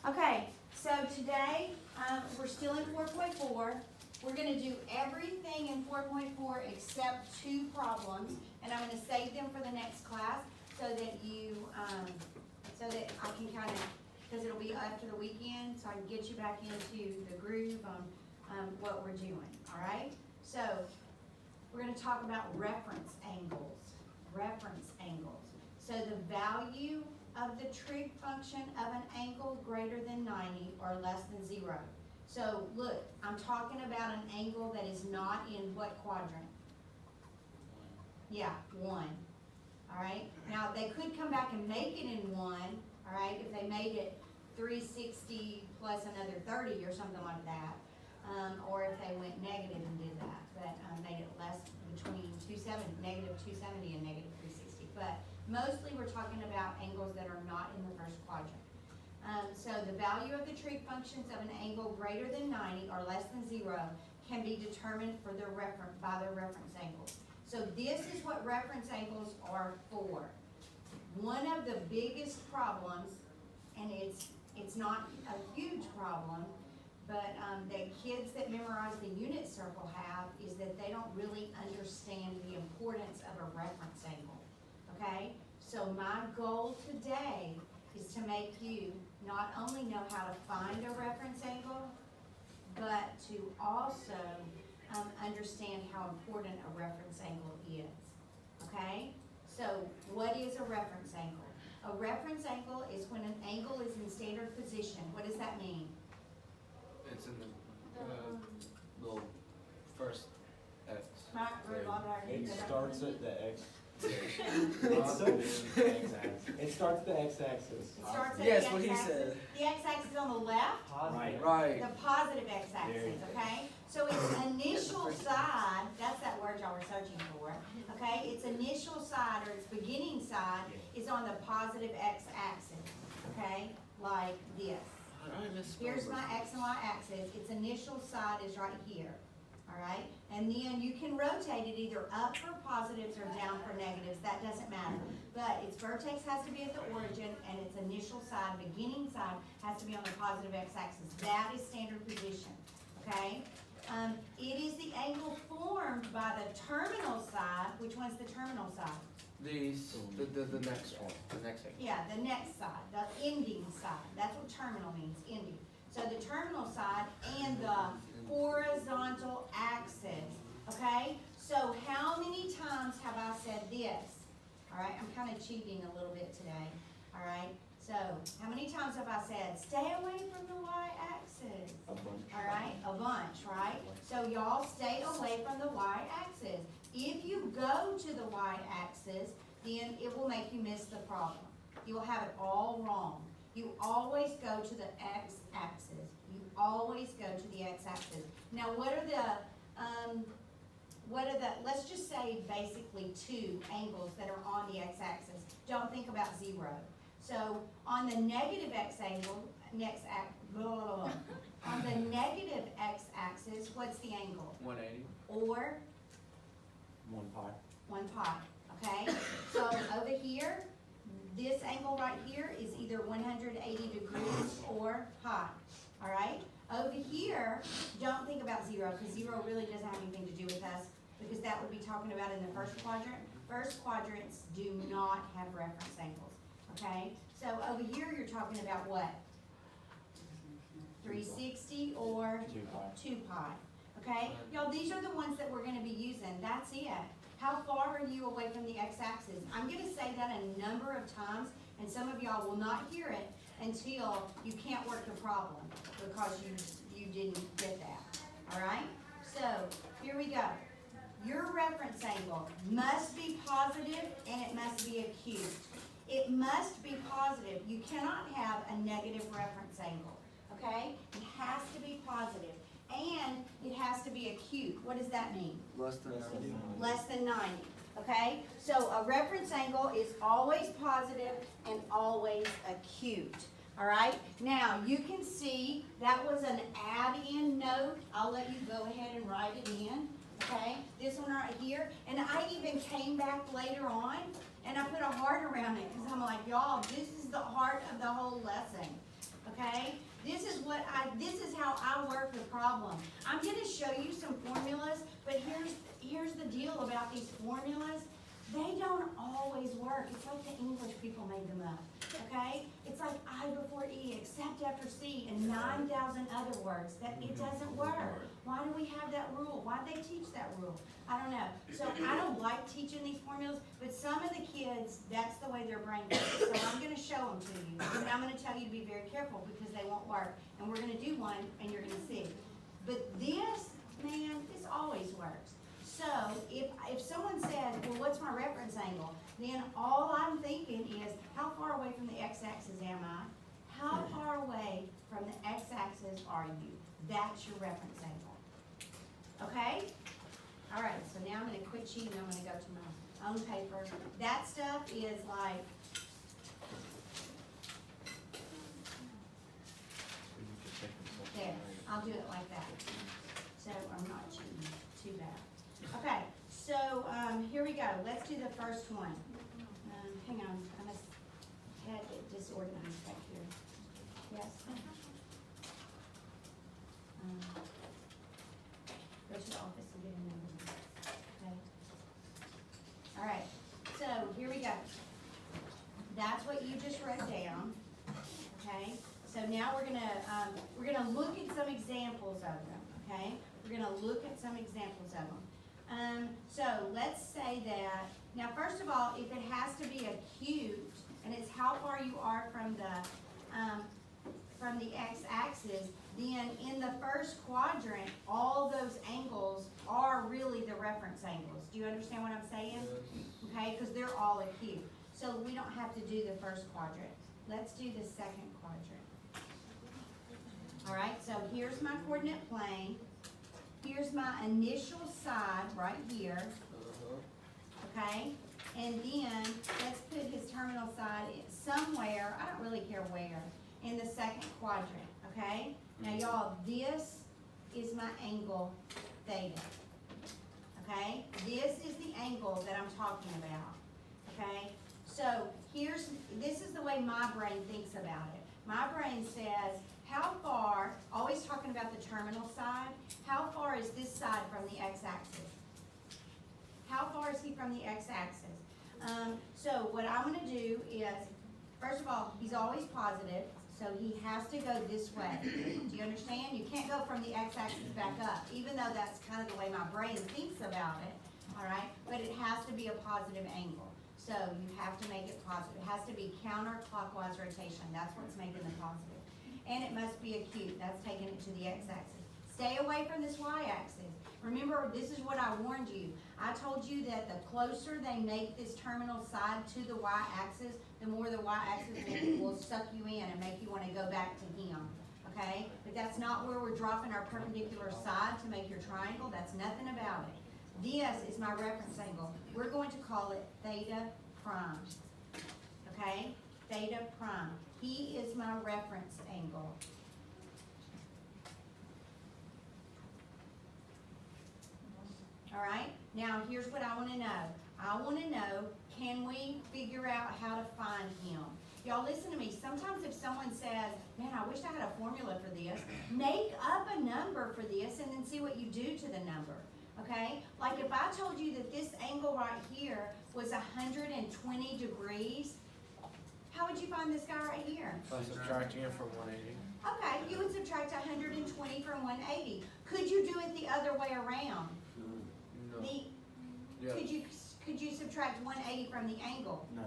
Okay, so today we're still in 4.4. We're going to do everything in 4.4 except two problems, and I'm going to save them for the next class so that so that I can kind of, because it'll be after the weekend, so I can get you back into the groove on what we're doing. All right. So we're going to talk about reference angles. Reference angles. So the value of the trig function of an angle greater than 90 or less than 0. So look, I'm talking about an angle that is not in what quadrant? Yeah, 1. All right. Now they could come back and make it in 1. All right, if they made it 360 plus another 30 or something like that, or if they went negative and did that, but made it less between negative 270 and negative 360. But mostly we're talking about angles that are not in the first quadrant. So the value of the trig functions of an angle greater than 90 or less than 0 can be determined by their reference angles. So this is what reference angles are for. One of the biggest problems, and it's not a huge problem, but that kids that memorize the unit circle have, is that they don't really understand the importance of a reference angle. Okay? So my goal today is to make you not only know how to find a reference angle, but to also understand how important a reference angle is. Okay? So what is a reference angle? A reference angle is when an angle is in standard position. What does that mean? It's in the little first X. It starts at the X. It starts at the X-axis. It starts at Yes, the what he x-axis. said. The x-axis on the left, Right. the positive x-axis, okay? So its initial side, that's that word y'all were searching for, okay? Its initial side, or its beginning side, is on the positive x-axis, okay? Like this. Here's my x and y axis. Its initial side is right here, all right? And then you can rotate it either up for positives or down for negatives. That doesn't matter. But its vertex has to be at the origin, and its initial side, beginning side, has to be on the positive x-axis. That is standard position, okay? It is the angle formed by the terminal side. Which one's the terminal side? The next one. The next thing. Yeah, the next side, the ending side. That's what terminal means, ending. So the terminal side and the horizontal axis, okay? So how many times have I said this? All right, I'm kind of cheating a little bit today, all right? So how many times have I said, stay away from the y-axis? A bunch. All right, a bunch, right? So y'all stay away from the y-axis. If you go to the y-axis, then it will make you miss the problem. You will have it all wrong. You always go to the x-axis. You always go to the x-axis. Now, what are the, let's just say basically two angles that are on the x-axis. Don't think about 0. So on the negative x-angle, on the negative x-axis, what's the angle? 180. Or 1 pi. 1 pi, okay? So over here, this angle right here is either 180 degrees or pi, all right? Over here, don't think about 0, because 0 really doesn't have anything to do with us, because that would be talking about in the first quadrant. First quadrants do not have reference angles, okay? So over here, you're talking about what? 360 or 2 pi. 2 pi, okay? Y'all, these are the ones that we're going to be using. That's it. How far are you away from the x-axis? I'm going to say that a number of times, and some of y'all will not hear it until you can't work the problem because you didn't get that, all right? So here we go. Your reference angle must be positive and it must be acute. It must be positive. You cannot have a negative reference angle, okay? It has to be positive. And it has to be acute. What does that mean? Less than 90. Less than 90, okay? So a reference angle is always positive and always acute, all right? Now, you can see that was an add-in note. I'll let you go ahead and write it in, okay? This one right here. And I even came back later on, and I put a heart around it because I'm like, y'all, this is the heart of the whole lesson. okay? This is how I work the problem. I'm gonna show you some formulas, but here's the deal about these formulas. They don't always work. It's like the English people made them up, okay? It's like I before E, except after C, and 9,000 other words. That it doesn't work. Why do we have that rule? Why do they teach that rule? I don't know. So I don't like teaching these formulas, but some of the kids, that's the way their brain works. So I'm gonna show them to you, and I'm gonna tell you to be very careful because they won't work. And we're gonna do one, and you're gonna see. But this, man, this always works. So if someone says, well, what's my reference angle? Then all I'm thinking is, how far away from the x-axis am I? How far away from the x-axis are you? That's your reference angle. Okay? All right, so now I'm going to quit cheating. I'm going to go to my own paper. That stuff is like, there, I'll do it like that. So I'm not cheating too bad. Okay, so here we go. Let's do the first one. Hang on, I must had it disorganized back here. Yes. Go to the office and get a number. Okay. All right. So here we go. That's what you just wrote down. Okay. So now we're gonna look at some examples of them. Okay. We're gonna look at some examples of them. So let's say that, now first of all, if it has to be acute, and it's how far you are from the x-axis, then in the first quadrant, all those angles are really the reference angles. Do you understand what I'm saying? Okay, because they're all acute. So we don't have to do the first quadrant. Let's do the second quadrant. All right, so here's my coordinate plane. Here's my initial side right here, okay? And then let's put his terminal side somewhere, I don't really care where, in the second quadrant, okay? Now y'all, this is my angle theta, okay? This is the angle that I'm talking about, okay? So this is the way my brain thinks about it. My brain says, how far, always talking about the terminal side, how far is this side from the x-axis? How far is he from the x-axis? So what I'm going to do is, first of all, he's always positive, so he has to go this way. Do you understand? You can't go from the x-axis back up, even though that's kind of the way my brain thinks about it, all right? But it has to be a positive angle. So you have to make it positive. It has to be counterclockwise rotation. That's what's making the positive. And it must be acute. That's taking it to the x-axis. Stay away from this y-axis. Remember, this is what I warned you. I told you that the closer they make this terminal side to the y-axis, the more the y-axis will suck you in and make you want to go back to him. Okay? But that's not where we're dropping our perpendicular side to make your triangle. That's nothing about it. This is my reference angle. We're going to call it theta prime. Okay? Theta prime. He is my reference angle. All right? Now, here's what I want to know. I want to know, can we figure out how to find him? Y'all listen to me. Sometimes if someone says, man, I wish I had a formula for this, make up a number for this and then see what you do to the number. Okay? Like if I told you that this angle right here was 120 degrees, how would you find this guy right here? By subtracting it from 180. Okay, you would subtract 120 from 180. Could you do it the other way around? No. Yeah. Could you subtract 180 from the angle? No.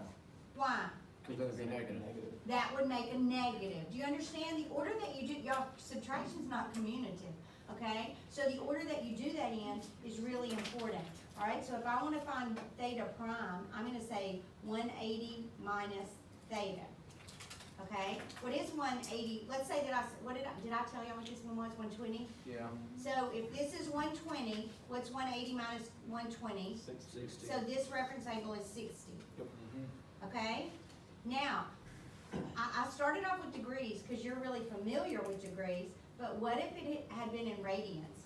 Why? Because it would be negative. That would make a negative. Do you understand the order that you do? Y'all, subtraction is not commutative. Okay? So the order that you do that in is really important. All right? So if I want to find theta prime, I'm going to say 180 minus theta. Okay? What is 180? Let's say that did I tell you what this one was? 120? Yeah. So if this is 120, what's 180 minus 120? 60. So this reference angle is 60. Yep. Okay? Now, I started off with degrees because you're really familiar with degrees, but what if it had been in radians?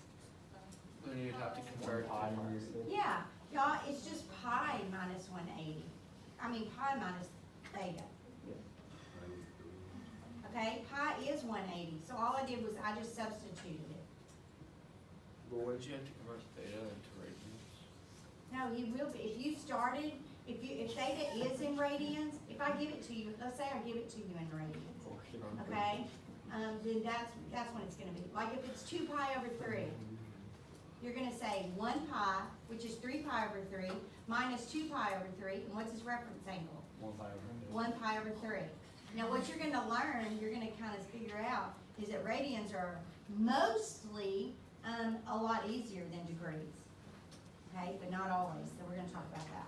Then you'd have to convert Pi minus theta. Yeah, y'all, it's just pi minus 180. I mean pi minus theta. Okay, pi is 180, so all I did was I just substituted it. But wouldn't you have to convert theta into radians? No, you will be, if you started, if theta is in radians, if I give it to you, let's say I give it to you in radians, okay? Then that's when it's gonna be, like if it's 2 pi over 3, you're gonna say 1 pi, which is 3 pi over 3, minus 2 pi over 3, and what's his reference angle? 1 pi over 1 pi over 3. Now what you're gonna learn, you're gonna kind of figure out, is that radians are mostly a lot easier than degrees. Okay, but not always, so we're gonna talk about that.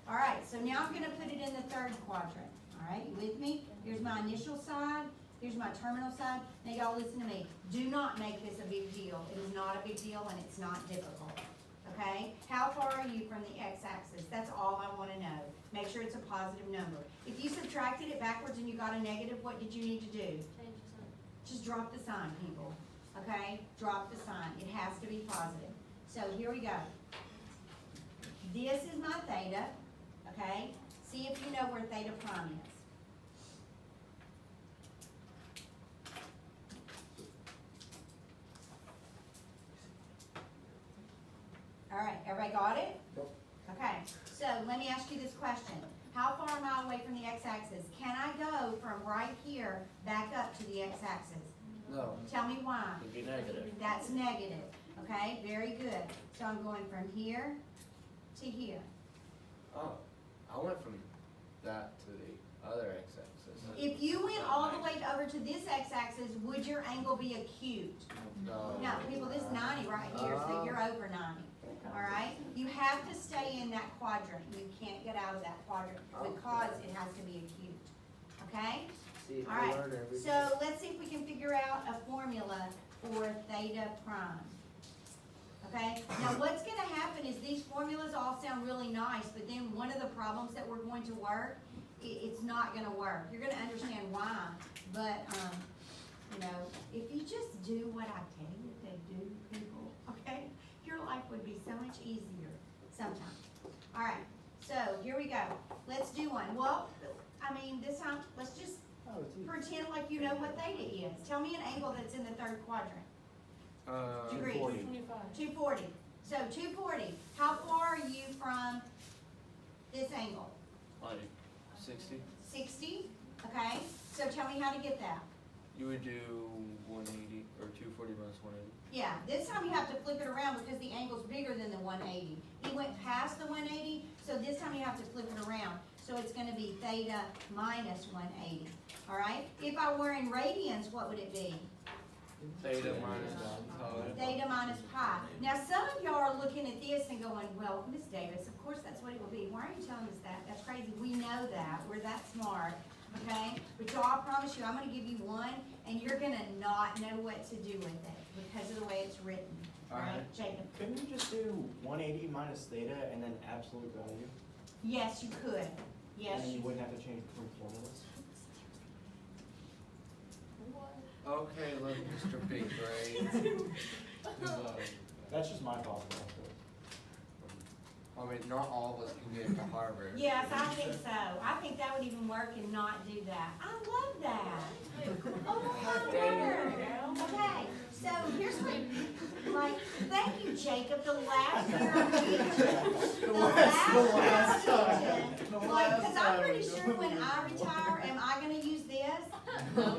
All right, so now I'm gonna put it in the third quadrant. All right, you with me? Here's my initial side, here's my terminal side. Now y'all listen to me. Do not make this a big deal. It is not a big deal and it's not difficult. Okay? How far are you from the x-axis? That's all I wanna know. Make sure it's a positive number. If you subtracted it backwards and you got a negative, what did you need to do? Just drop the sign, people. Okay? Drop the sign. It has to be positive. So here we go. This is my theta. Okay? See if you know where theta prime is. All right, everybody got it? Okay, so let me ask you this question. How far am I away from the x-axis? Can I go from right here back up to the x-axis? No. Tell me why. It'd be negative. That's negative. Okay, very good. So I'm going from here to here. Oh, I went from that to the other x-axis. If you went all the way over to this x-axis, would your angle be acute? No. No, people, this is 90 right here, so you're over 90. All right? You have to stay in that quadrant. You can't get out of that quadrant because it has to be acute. Okay? See, All I right. learned everything. So let's see if we can figure out a formula for theta prime. Okay? Now what's going to happen is these formulas all sound really nice, but then one of the problems that we're going to work, it's not going to work. You're going to understand why, but you know, if you just do what I tell you to do, people, okay, your life would be so much easier sometimes. All right, so here we go. Let's do one. Well, I mean, this time, let's just pretend like you know what theta is. Tell me an angle that's in the third quadrant. Degrees. 240. So 240. How far are you from this angle? Like 60. 60. Okay. So tell me how to get that. You would do 180 or 240 minus 180. Yeah. This time you have to flip it around because the angle's bigger than the 180. He went past the 180, so this time you have to flip it around. So it's going to be theta minus 180. All right. If I were in radians, what would it be? Theta minus pi. Theta minus pi. Now, some of y'all are looking at this and going, well, Miss Davis, of course that's what it will be. Why are you telling us that? That's crazy. We know that. We're that smart. Okay? But y'all, I promise you, I'm going to give you one, and you're going to not know what to do with it because of the way it's written. All right, Jacob? Couldn't you just do 180 minus theta and then absolute value? Yes, you could. Yes, And then you you wouldn't have to change between formulas? Okay, look, Mr. Big Brain. That's just my thought process. I mean, not all of us can get into Harvard. Yes, I think so. I think that would even work and not do that. I love that. Oh my word. Okay, so here's what, like, thank you, Jacob, the last year I'm teaching. The last year I'm teaching. Like, because I'm pretty sure when I retire, am I gonna use this? No,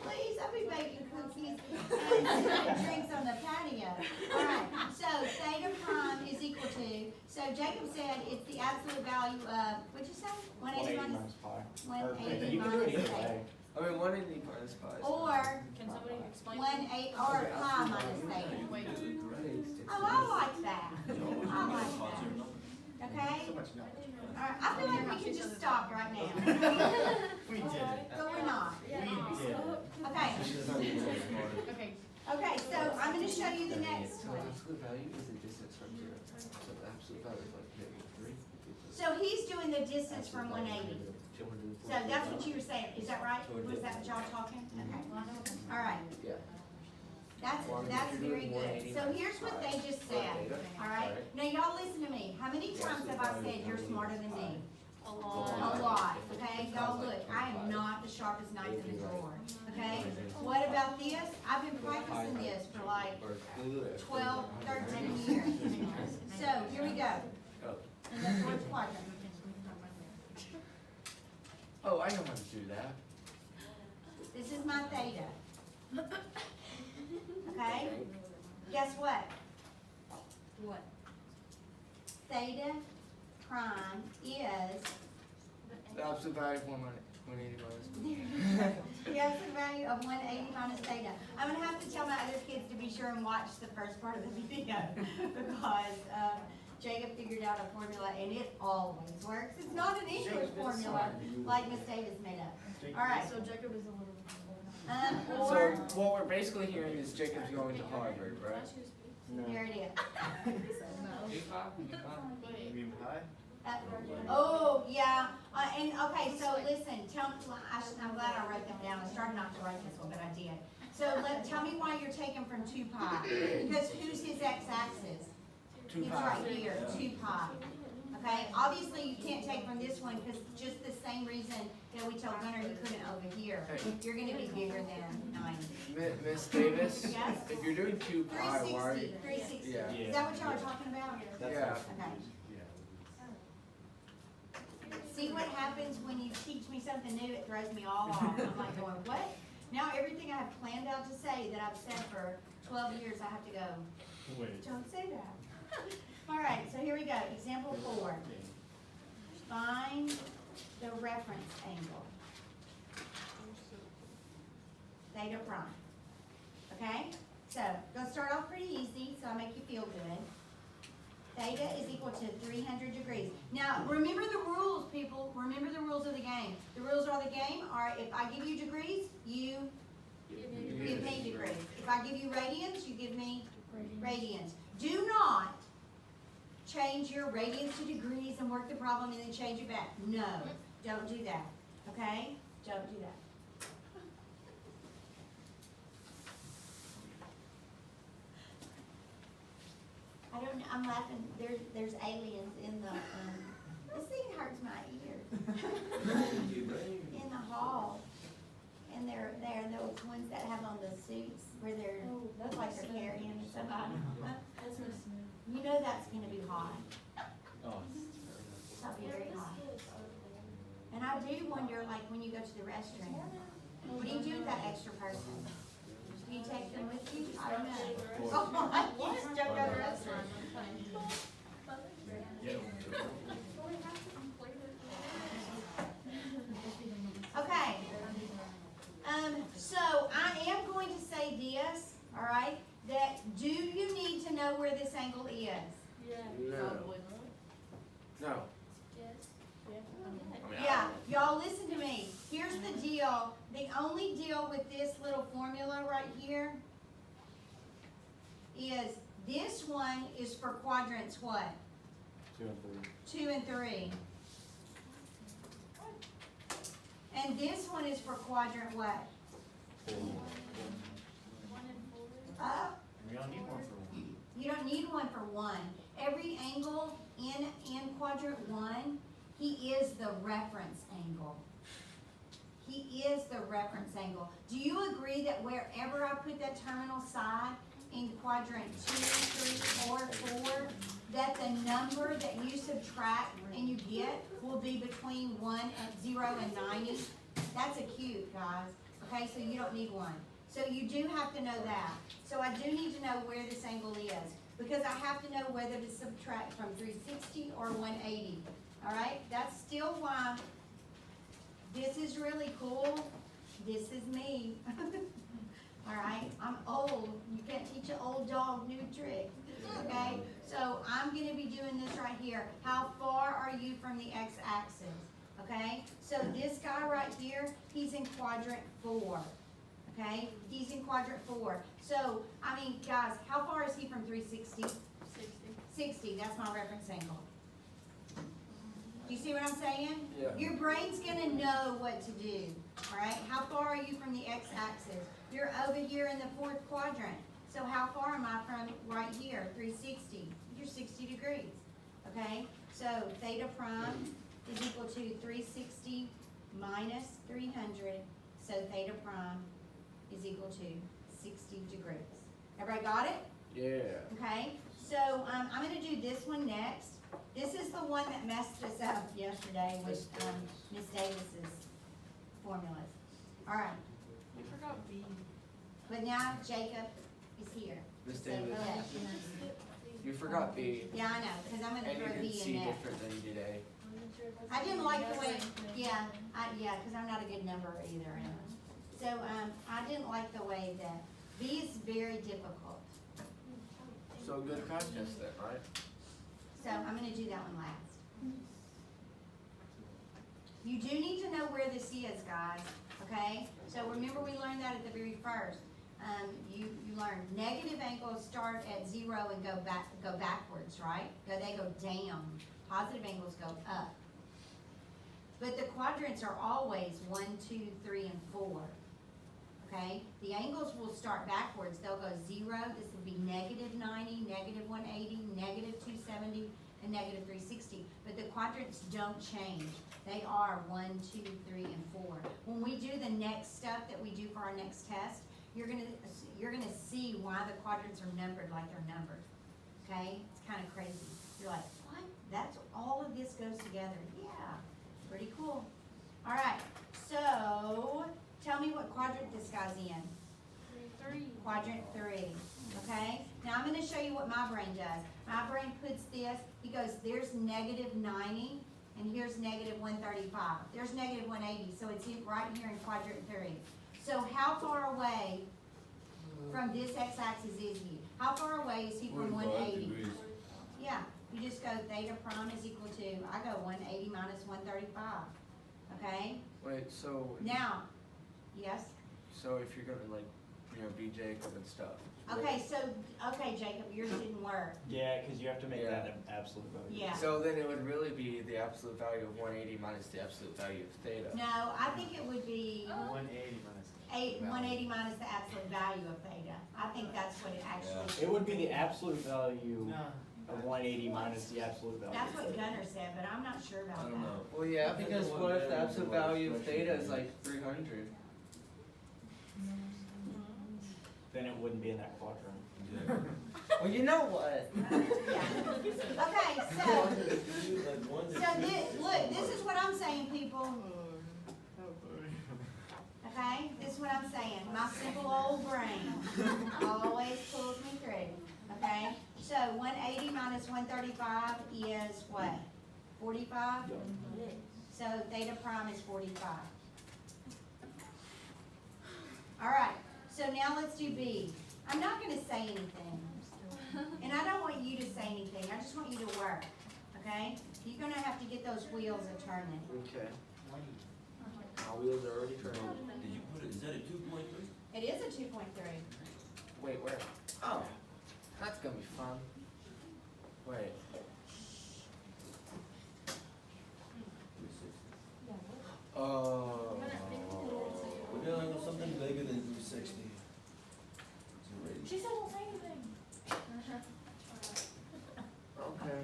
please, I'll be baking cookies and drinks on the patio. All right, so theta prime is equal to, so Jacob said it's the absolute value of, what'd you say? 180 minus pi. 180 You can do it minus either theta. way. I mean, 180 minus pi. is Or Can somebody explain? 1/8 or pi minus theta. Oh, I like that. I like that. Okay? All right, I feel like we can just stop right now. We did it. But we're not. We did it. Okay, Okay. okay, so I'm gonna show you the next So one. absolute value is the distance from 0. So the absolute value is like -3. So he's doing the distance from 180. So that's what you were saying, is that right? Was that what y'all talking? Okay, all right. Yeah. That's very good. So here's what they just said, all right? Now y'all listen to me. How many times have I said you're smarter than me? A lot. A lot, okay? Y'all look, I am not the sharpest knife in the drawer, okay? What about this? I've been practicing this for like 12, 13 years. So, here we go. Oh. In the fourth quadrant. Oh, I know how to do that. This is my theta. Okay? Guess what? What? Theta prime is The absolute value of 180 minus. the absolute value of 180 minus theta. I'm gonna have to tell my other kids to be sure and watch the first part of the video because Jacob figured out a formula and it always works. It's not an English formula like Miss Davis made up. All right. So Jacob is a little. So Or what we're basically hearing is Jacob's going to Harvard, right? there it is. You mean pi? Oh, yeah, and, okay, so listen, I'm glad I wrote them down, I started not to write this one, but I did. So tell me why you're taking from 2 pi, because who's his x-axis? 2 It's pi. right here, 2 pi. Okay, obviously you can't take from this one, because just the same reason that we told Gunnar he couldn't over here. You're gonna be bigger than 90. Miss Davis? Yes? If you're doing 2 pi, why are you? 360. Yeah. Is that what y'all are talking about? Yeah. Okay. See what happens when you teach me something new, it throws me all off. I'm like going, what? Now everything I have planned out to say that I've said for 12 years, I have to go, Wait. don't say that. All right, so here we go. Example 4. Find the reference angle. Theta prime. Okay? So, gonna start off pretty easy, so I'll make you feel good. Theta is equal to 300 degrees. Now, remember the rules, people. Remember the rules of the game. The rules of the game are if I give you degrees, you give me degrees. If I give you radians, you give me radians. Do not change your radians to degrees and work the problem and then change it back. No, don't do that. Okay? Don't do that. I'm laughing, there's aliens in the, this thing hurts my ears. In the hall, and they're those ones that have on the suits where they're, look like they're carrying somebody. That's Miss Smith. You know that's gonna be hot, Oh. that'll be very hot. And I do wonder, like, when you go to the restroom, what do you do with that extra person? Do you take them with you? I don't know. Oh, you just don't go to the restroom. Okay, so I am going to say this, all right, that do you need to know where this angle is? Yeah. No. Probably. No. Yes. Yeah. I mean, Yeah, y'all listen to me. Here's the deal. The only deal with this little formula right here is this one is for quadrants what? 2 and 3. 2 and 3. And this one is for quadrant what? 4. We don't need one for 1. You don't need one for 1. Every angle in quadrant 1, he is the reference angle. He is the reference angle. Do you agree that wherever I put that terminal side in quadrant 2, 3, or 4, that the number that you subtract and you get will be between 0 and 90? That's a cube, guys. Okay, so you don't need one. So you do have to know that. So I do need to know where this angle is because I have to know whether to subtract from 360 or 180. All right, that's still why this is really cool. This is me. All right, I'm old. You can't teach an old dog new tricks. Okay, so I'm going to be doing this right here. How far are you from the x-axis? Okay, so this guy right here, he's in quadrant 4. Okay, he's in quadrant 4. So, I mean, guys, how far is he from 360? 60. 60, that's my reference angle. Do you see what I'm saying? Yeah. Your brain's gonna know what to do, all right? How far are you from the x-axis? You're over here in the 4th quadrant. So how far am I from right here, 360? You're 60 degrees, okay? So theta prime is equal to 360 minus 300. So theta prime is equal to 60 degrees. Everybody got it? Yeah. Okay, so, I'm gonna do this one next. This is the one that messed us up yesterday with, Miss Davis's formulas. All right, You forgot B. but now Jacob is here. Miss to say Davis. hello. You forgot B, Yeah, I know, cause I'm gonna and you throw did B C in there. different than you did A. I didn't like the way, yeah, cause I'm not a good number either. So, I didn't like the way that, B is very difficult. So good practice then, right? So I'm gonna do that one last. You do need to know where this is, guys, okay? So remember we learned that at the very first. You learned negative angles start at 0 and go backwards, right? They go down. Positive angles go up. But the quadrants are always 1, 2, 3, and 4. Okay? The angles will start backwards. They'll go 0. This will be negative 90, negative 180, negative 270, and negative 360. But the quadrants don't change. They are 1, 2, 3, and 4. When we do the next stuff that we do for our next test, you're gonna see why the quadrants are numbered like they're numbered. Okay? It's kind of crazy. You're like, what? That's all of this goes together. Yeah. Pretty cool. All right. So tell me what quadrant this guy's in. 3. Quadrant 3. Okay? Now I'm going to show you what my brain does. My brain puts this, he goes, there's negative 90, and here's negative 135. There's negative 180, so it's right here in quadrant 3. So how far away from this x-axis is he? How far away is he from 180? Yeah, you just go theta prime is equal to, I go 180 minus 135. Okay? Wait, so, Now, yes? so if you're gonna like, be Jacob and stuff. Okay, Jacob, yours didn't work. Yeah, cause you have to make Yeah. that an absolute value. Yeah. So then it would really be the absolute value of 180 minus the absolute value of theta. No, I think it would be 180 minus. 180 minus the absolute value of theta. I think that's what it actually. It would be the absolute value of 180 minus the absolute value. That's what Gunnar said, but I'm not sure about that. Well, yeah, because what if the absolute value of theta is like 300? Then it wouldn't be in that quadrant. Well, you know what? Yeah. Okay, look, this is what I'm saying, people. Okay, this is what I'm saying. My simple old brain always pulls me through. Okay, so 180 minus 135 is what? 45? So theta prime is 45. All right, so now let's do B. I'm not going to say anything. And I don't want you to say anything. I just want you to work. Okay? You're going to have to get those wheels a turning. Okay. My wheels are already turning. Did you put it, is that a 2.3? It is a 2.3. Wait, where? Oh, that's gonna be fun. Wait. Oh. We're dealing with something bigger than 360. It's a radius. She said don't say anything. Okay.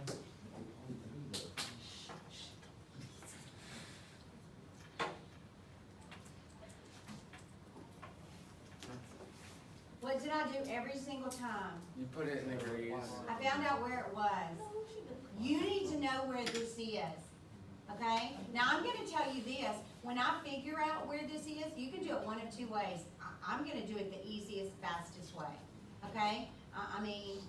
What did I do every single time? You put it in the degrees. I found out where it was. You need to know where this is. Okay? Now I'm going to tell you this. When I figure out where this is, you can do it one of two ways. I'm going to do it the easiest, fastest way. Okay? I mean,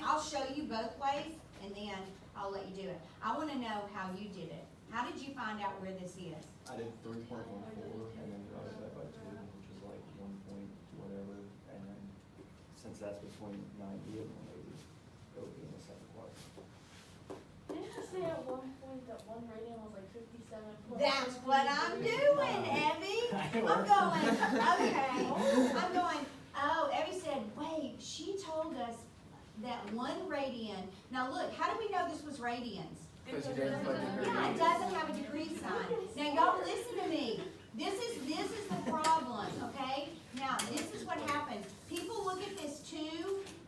I'll show you both ways, and then I'll let you do it. I want to know how you did it. How did you find out where this is? I did 3.14 and then divided that by 2, which is like 1 point whatever, and then since that's between 90 and 180, it would be in the second quadrant. Didn't you say at one point that one radian was like 57? That's what I'm doing, Evie. I'm going, okay. I'm going, oh, Evie said, wait, she told us that 1 radian. Now look, how do we know this was radians? Because you didn't put degrees. Yeah, it doesn't have a degree sign. Now y'all listen to me. This is the problem, okay? Now, this is what happens. People look at this 2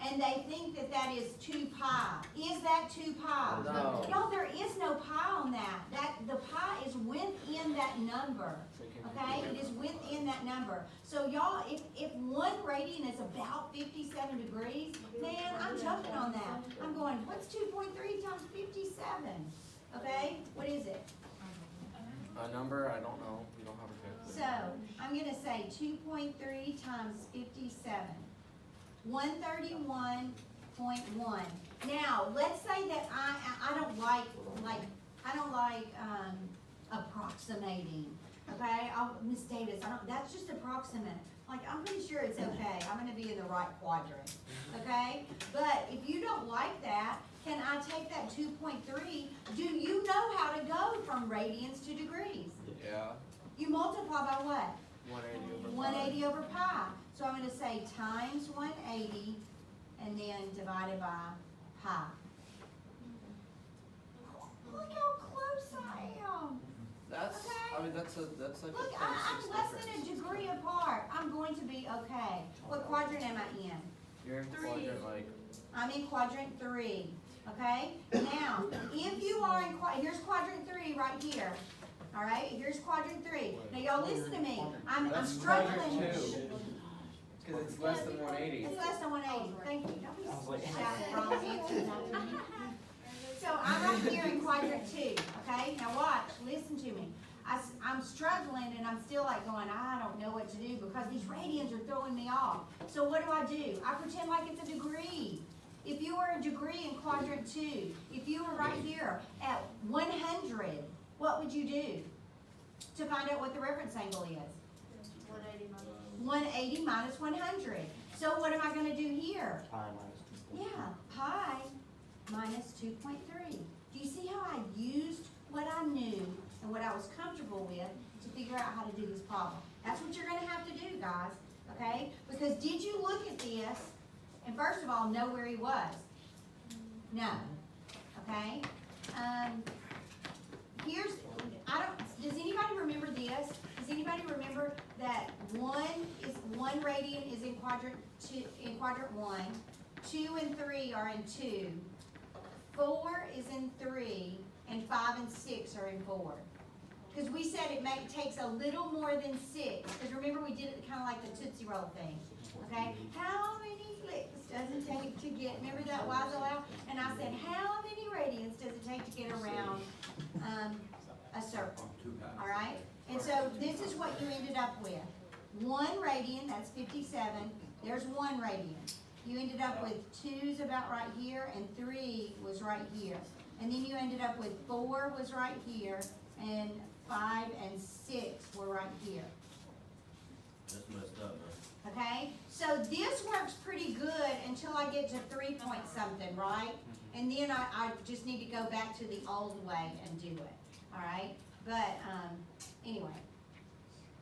and they think that that is 2 pi. Is that 2 pi? No. No, there is no pi on that. The pi is within that number, okay? It is within that number. number. So y'all, if 1 radian is about 57 degrees, man, I'm jumping on that. I'm going, what's 2.3 times 57? Okay, what is it? A number, I don't know, we don't have a So, calculator. I'm gonna say 2.3 times 57. 131.1. Now, let's say that I don't like, approximating, okay? Miss Davis, that's just approximate. Like, I'm pretty sure it's okay, I'm gonna be in the right quadrant, okay? But if you don't like that, can I take that 2.3? Do you know how to go from radians to degrees? Yeah, You multiply by what? 180 over 5. 180 over pi. So I'm gonna say times 180 and then divided by pi. Look how close I am. That's, I mean, that's like Look, a I'm 0.6 less than a difference. degree apart. I'm going to be okay. What quadrant am I in? You're in Three. quadrant like, I'm in quadrant 3, okay? Now, if you are in, here's quadrant 3 right here. All right, here's quadrant 3. Now y'all listen to me. I'm that's struggling. quadrant 2. Cause it's less than 180. It's less than 180, thank you. Don't be I was like- shouting wrong answers out to me. So I'm right here in quadrant 2, okay? Now watch, listen to me. I'm struggling and I'm still like going, I don't know what to do because these radians are throwing me off. So what do? I pretend like it's a degree. If you were a degree in quadrant 2, if you were right here at 100, what would you do to find out what the reference angle is? 180 minus. 180 minus 100. So what am I going to do here? Pi minus 2.3. Yeah, pi minus 2.3. Do you see how I used what I knew and what I was comfortable with to figure out how to do this problem? That's what you're going to have to do, guys, okay? Because did you look at this and first of all know where he was? No, okay? Does anybody remember this? Does anybody remember that 1 radian is in quadrant 1, 2 and 3 are in 2, 4 is in 3, and 5 and 6 are in 4. Because we said it takes a little more than 6. Because remember we did it kind of like the Tootsie Roll thing. Okay? How many flicks does it take to get, remember that wise aloud? And I said, how many radians does it take to get around a circle? All right? And so this is what you ended up with. 1 radian, that's 57. There's 1 radian. You ended up with 2's about right here, and 3 was right here. And then you ended up with 4 was right here, and 5 and 6 were right here. That's messed up, man. Okay? So this works pretty good until I get to 3 point something, right? And then I just need to go back to the old way and do it. All right? But anyway.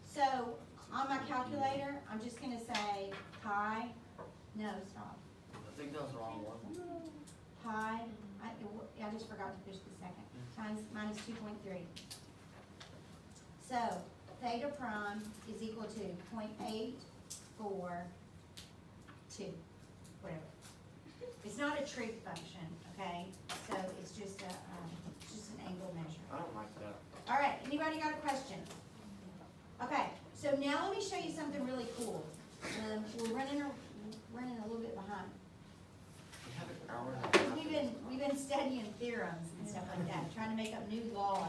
So on my calculator, I'm just going to say pi. No, stop. I think that was the wrong one. Pi. I just forgot to push the second. Times minus 2.3. So theta prime is equal to 0.842. Whatever. It's not a trig function, okay? So it's just an angle measure. I don't like that. All right, anybody got a question? Okay, so now let me show you something really cool. We're running a little bit behind. We have an hour and a half. We've been studying theorems and stuff like that, trying to make up new laws.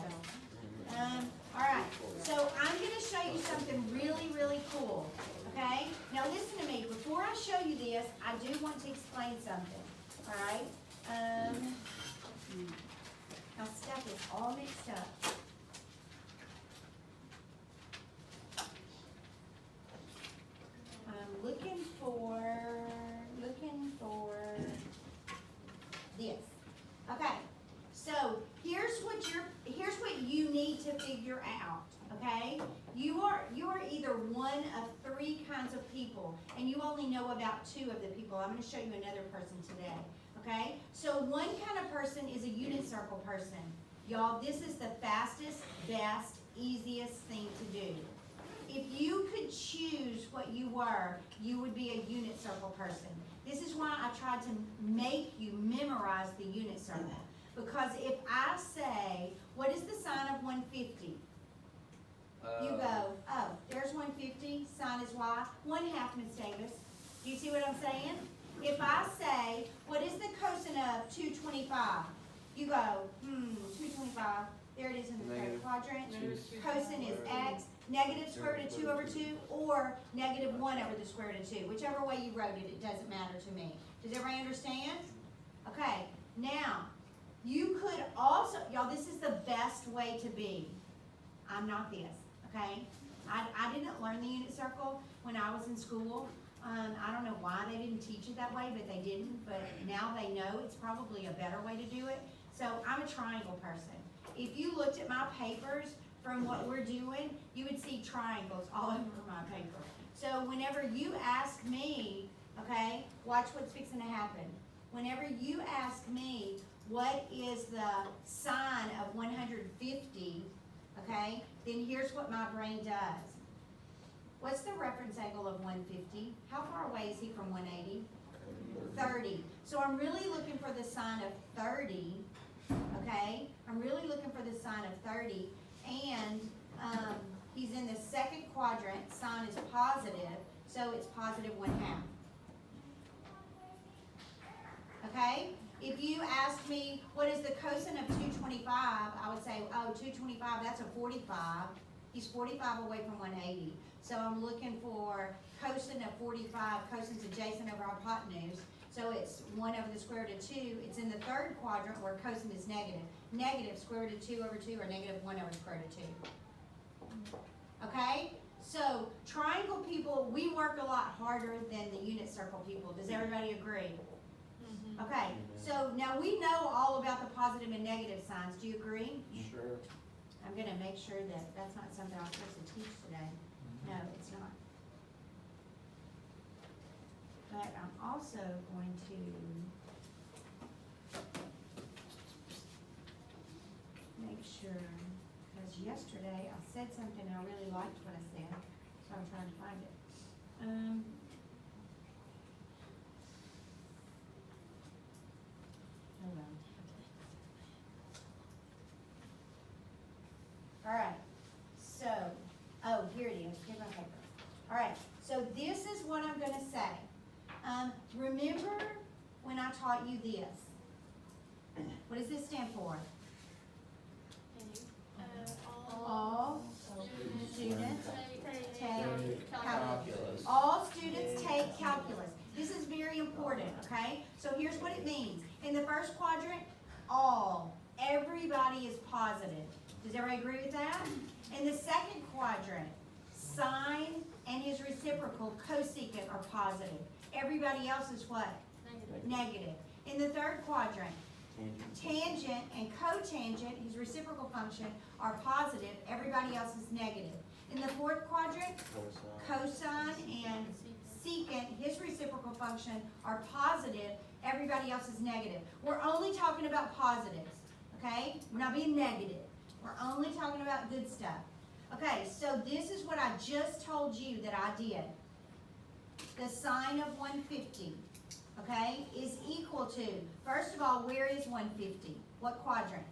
All right, so I'm gonna show you something really, really cool, okay? Now listen to me, before I show you this, I do want to explain something, all right? My stuff is all mixed up. I'm looking for this. Okay, so here's what you need to figure out, okay? You are either one of 3 kinds of people, and you only know about 2 of the people. I'm gonna show you another person today, okay? So one kind of person is a unit circle person. Y'all, this is the fastest, best, easiest thing to do. If you could choose what you were, you would be a unit circle person. This is why I tried to make you memorize the unit circle. Because if I say, what is the sign of 150? You go, oh, there's 150, sine is y, 1/2, Miss Davis. Do you see what I'm saying? If I say, what is the cosine of 225? You go, 225, there it is in the third Negative quadrant. two Cosine is x, negative square root of 2 over 2, or negative 1 over the square root of 2. Whichever way you wrote it, it doesn't matter to me. Does everybody understand? Okay, now, you could also, y'all, this is the best way to be. I'm not this, okay? I didn't learn the unit circle when I was in school. I don't know why they didn't teach it that way, but they didn't. But now they know it's probably a better way to do it. So I'm a triangle person. If you looked at my papers from what we're doing, you would see triangles all over my paper. So whenever you ask me, okay, watch what's fixing to happen. Whenever you ask me what is the sine of 150, okay, then here's what my brain does. What's the reference angle of 150? How far away is he from 180? 30. So I'm really looking for the sine of 30, okay? I'm really looking for the sine of 30, and he's in the second quadrant. Sine is positive, so it's positive 1/2. Okay? If you asked me, what is the cosine of 225, I would say, oh, 225, that's a 45. He's 45 away from 180. So I'm looking for cosine of 45, cosine's adjacent over hypotenuse. So it's 1 over the square root of 2. It's in the third quadrant where cosine is negative. Negative square root of 2 over 2, or negative 1 over square root of 2. Okay? So triangle people, we work a lot harder than the unit circle people. Does everybody agree? Okay, so now we know all about the positive and negative signs. Do you agree? Sure. I'm gonna make sure that that's not something I'm supposed to teach today. No, it's not. But I'm also going to make sure, because yesterday I said something and I really liked what I said, so I'm trying to find it. Hold on. All right, so, oh, here it is, here's my paper. All right, so this is what I'm gonna say. Remember when I taught you this? What does this stand for? All students take calculus. All students take calculus. This is very important, okay? So here's what it means. In the first quadrant, everybody is positive. Does everybody agree with that? In the second quadrant, sine and his reciprocal, cosecant, are positive. Everybody else is what? Negative. In the third quadrant, tangent and cotangent, his reciprocal function, are positive. Everybody else is negative. In the fourth quadrant, cosine and secant, his reciprocal function, are positive. Everybody else is negative. We're only talking about positives, okay? We're not being negative. We're only talking about good stuff. Okay, so this is what I just told you that I did. The sine of 150, okay, is equal to, first of all, where is 150? What quadrant?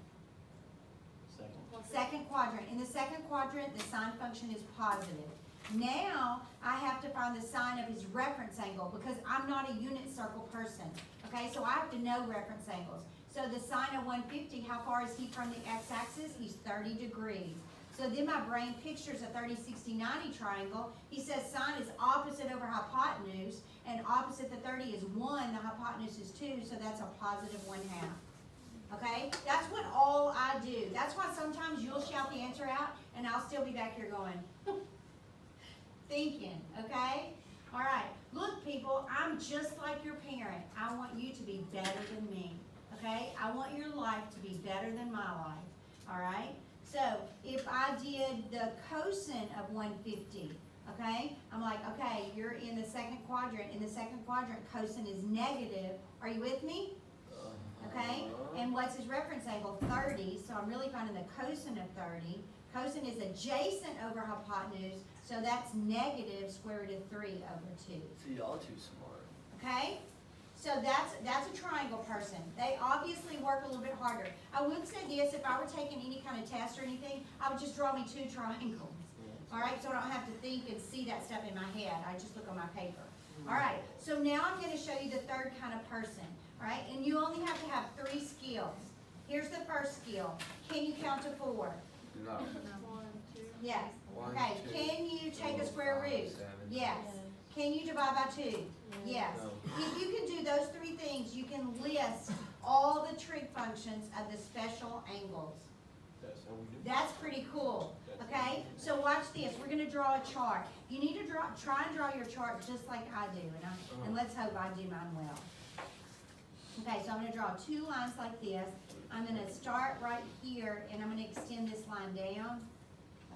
Second quadrant. In the second quadrant, the sine function is positive. Now, I have to find the sine of his reference angle because I'm not a unit circle person. Okay, so I have to know reference angles. So the sine of 150, how far is he from the x-axis? He's 30 degrees. So then my brain pictures a 30, 60, 90 triangle. He says sine is opposite over hypotenuse, and opposite the 30 is 1, the hypotenuse is 2, so that's a positive 1/2. Okay? That's what all I do. That's why sometimes you'll shout the answer out, and I'll still be back here going, thinking, okay? All right. Look, people, I'm just like your parent. I want you to be better than me, okay? I want your life to be better than my life, all right? So if I did the cosine of 150, okay? I'm like, okay, you're in the second quadrant. In the second quadrant, cosine is negative. Are you with me? Okay? And what's his reference angle? 30. So I'm really finding the cosine of 30. Cosine is adjacent over hypotenuse, so that's negative square root of 3 over 2. See, y'all too smart. Okay? So that's a triangle person. They obviously work a little bit harder. I would say this, if I were taking any kind of test or anything, I would just draw me 2 triangles. All right, so I don't have to think and see that stuff in my head. I just look on my paper. All right, so now I'm gonna show you the third kind of person. All right, and you only have to have 3 skills. Here's the first skill. Can you count to 4? No. 1, 2. Yes. 1, Okay, 2, can you take a 4, square 5, root? 7. Yes. Can you divide by 2? Yes. No. If you can do those 3 things, you can list all the trig functions of the special angles. That's how we do. That's pretty cool, okay? So watch this, we're gonna draw a chart. You need to try and draw your chart just like I do, and let's hope I do mine well. Okay, so I'm gonna draw 2 lines like this. I'm gonna start right here, and I'm gonna extend this line down,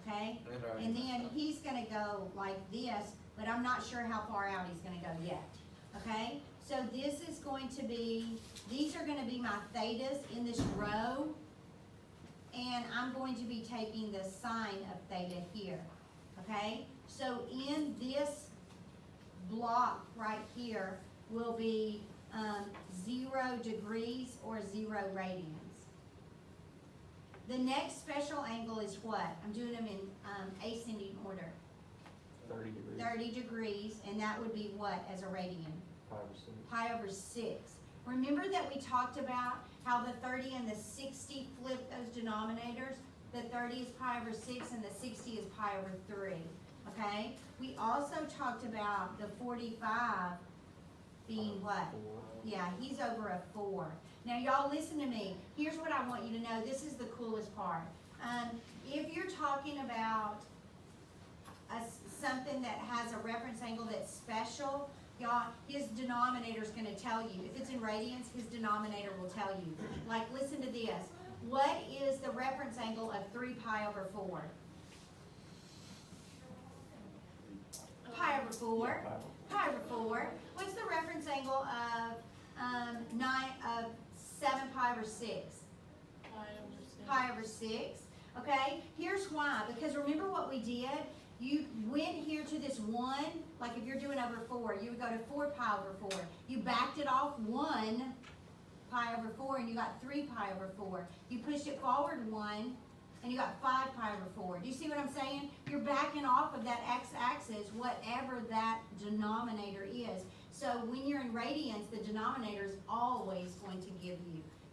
okay? And then he's gonna go like this, but I'm not sure how far out he's gonna go yet, okay? So this is going to be, these are gonna be my thetas in this row, and I'm going to be taking the sine of theta here, okay? So in this block right here will be 0 degrees or 0 radians. The next special angle is what? I'm doing them in ascending order. 30 degrees. 30 degrees, and that would be what as a radian? 5%. Pi over 6. Remember that we talked about how the 30 and the 60 flip those denominators? The 30 is pi over 6 and the 60 is pi over 3, okay? We also talked about the 45 being what? 4. Yeah, he's over a 4. Now y'all listen to me. Here's what I want you to know. This is the coolest part. If you're talking about something that has a reference angle that's special, y'all, his denominator is going to tell you. If it's in radians, his denominator will tell you. Like, listen to this. What is the reference angle of 3 pi over 4? Pi over 4. Yeah, Pi over 4. What's the reference angle of 7 pi over 6? Pi over 6. Okay, here's why. Because remember what we did? You went here to this 1, like if you're doing over 4, you would go to 4 pi over 4. You backed it off 1 pi over 4 and you got 3 pi over 4. You pushed it forward 1 and you got 5 pi over 4. Do you see what I'm saying? You're backing off of that x-axis, whatever that denominator is. So when you're in radians, the denominator is always going to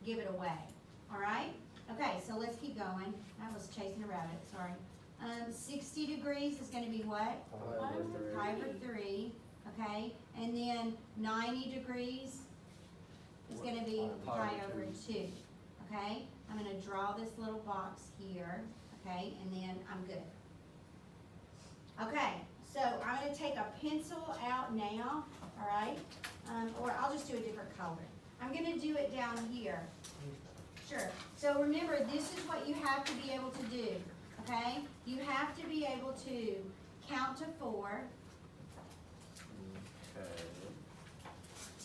give it away. All right? Okay, so let's keep going. I was chasing a rabbit, sorry. 60 degrees is going to be what? Pi over 3, okay? And then 90 degrees is going to be pi over 2, okay? I'm going to draw this little box here, okay? And then I'm good. Okay, so I'm going to take a pencil out now, all right? Or I'll just do a different color. I'm going to do it down here. Sure. So remember, this is what you have to be able to do. Okay? You have to be able to count to 4,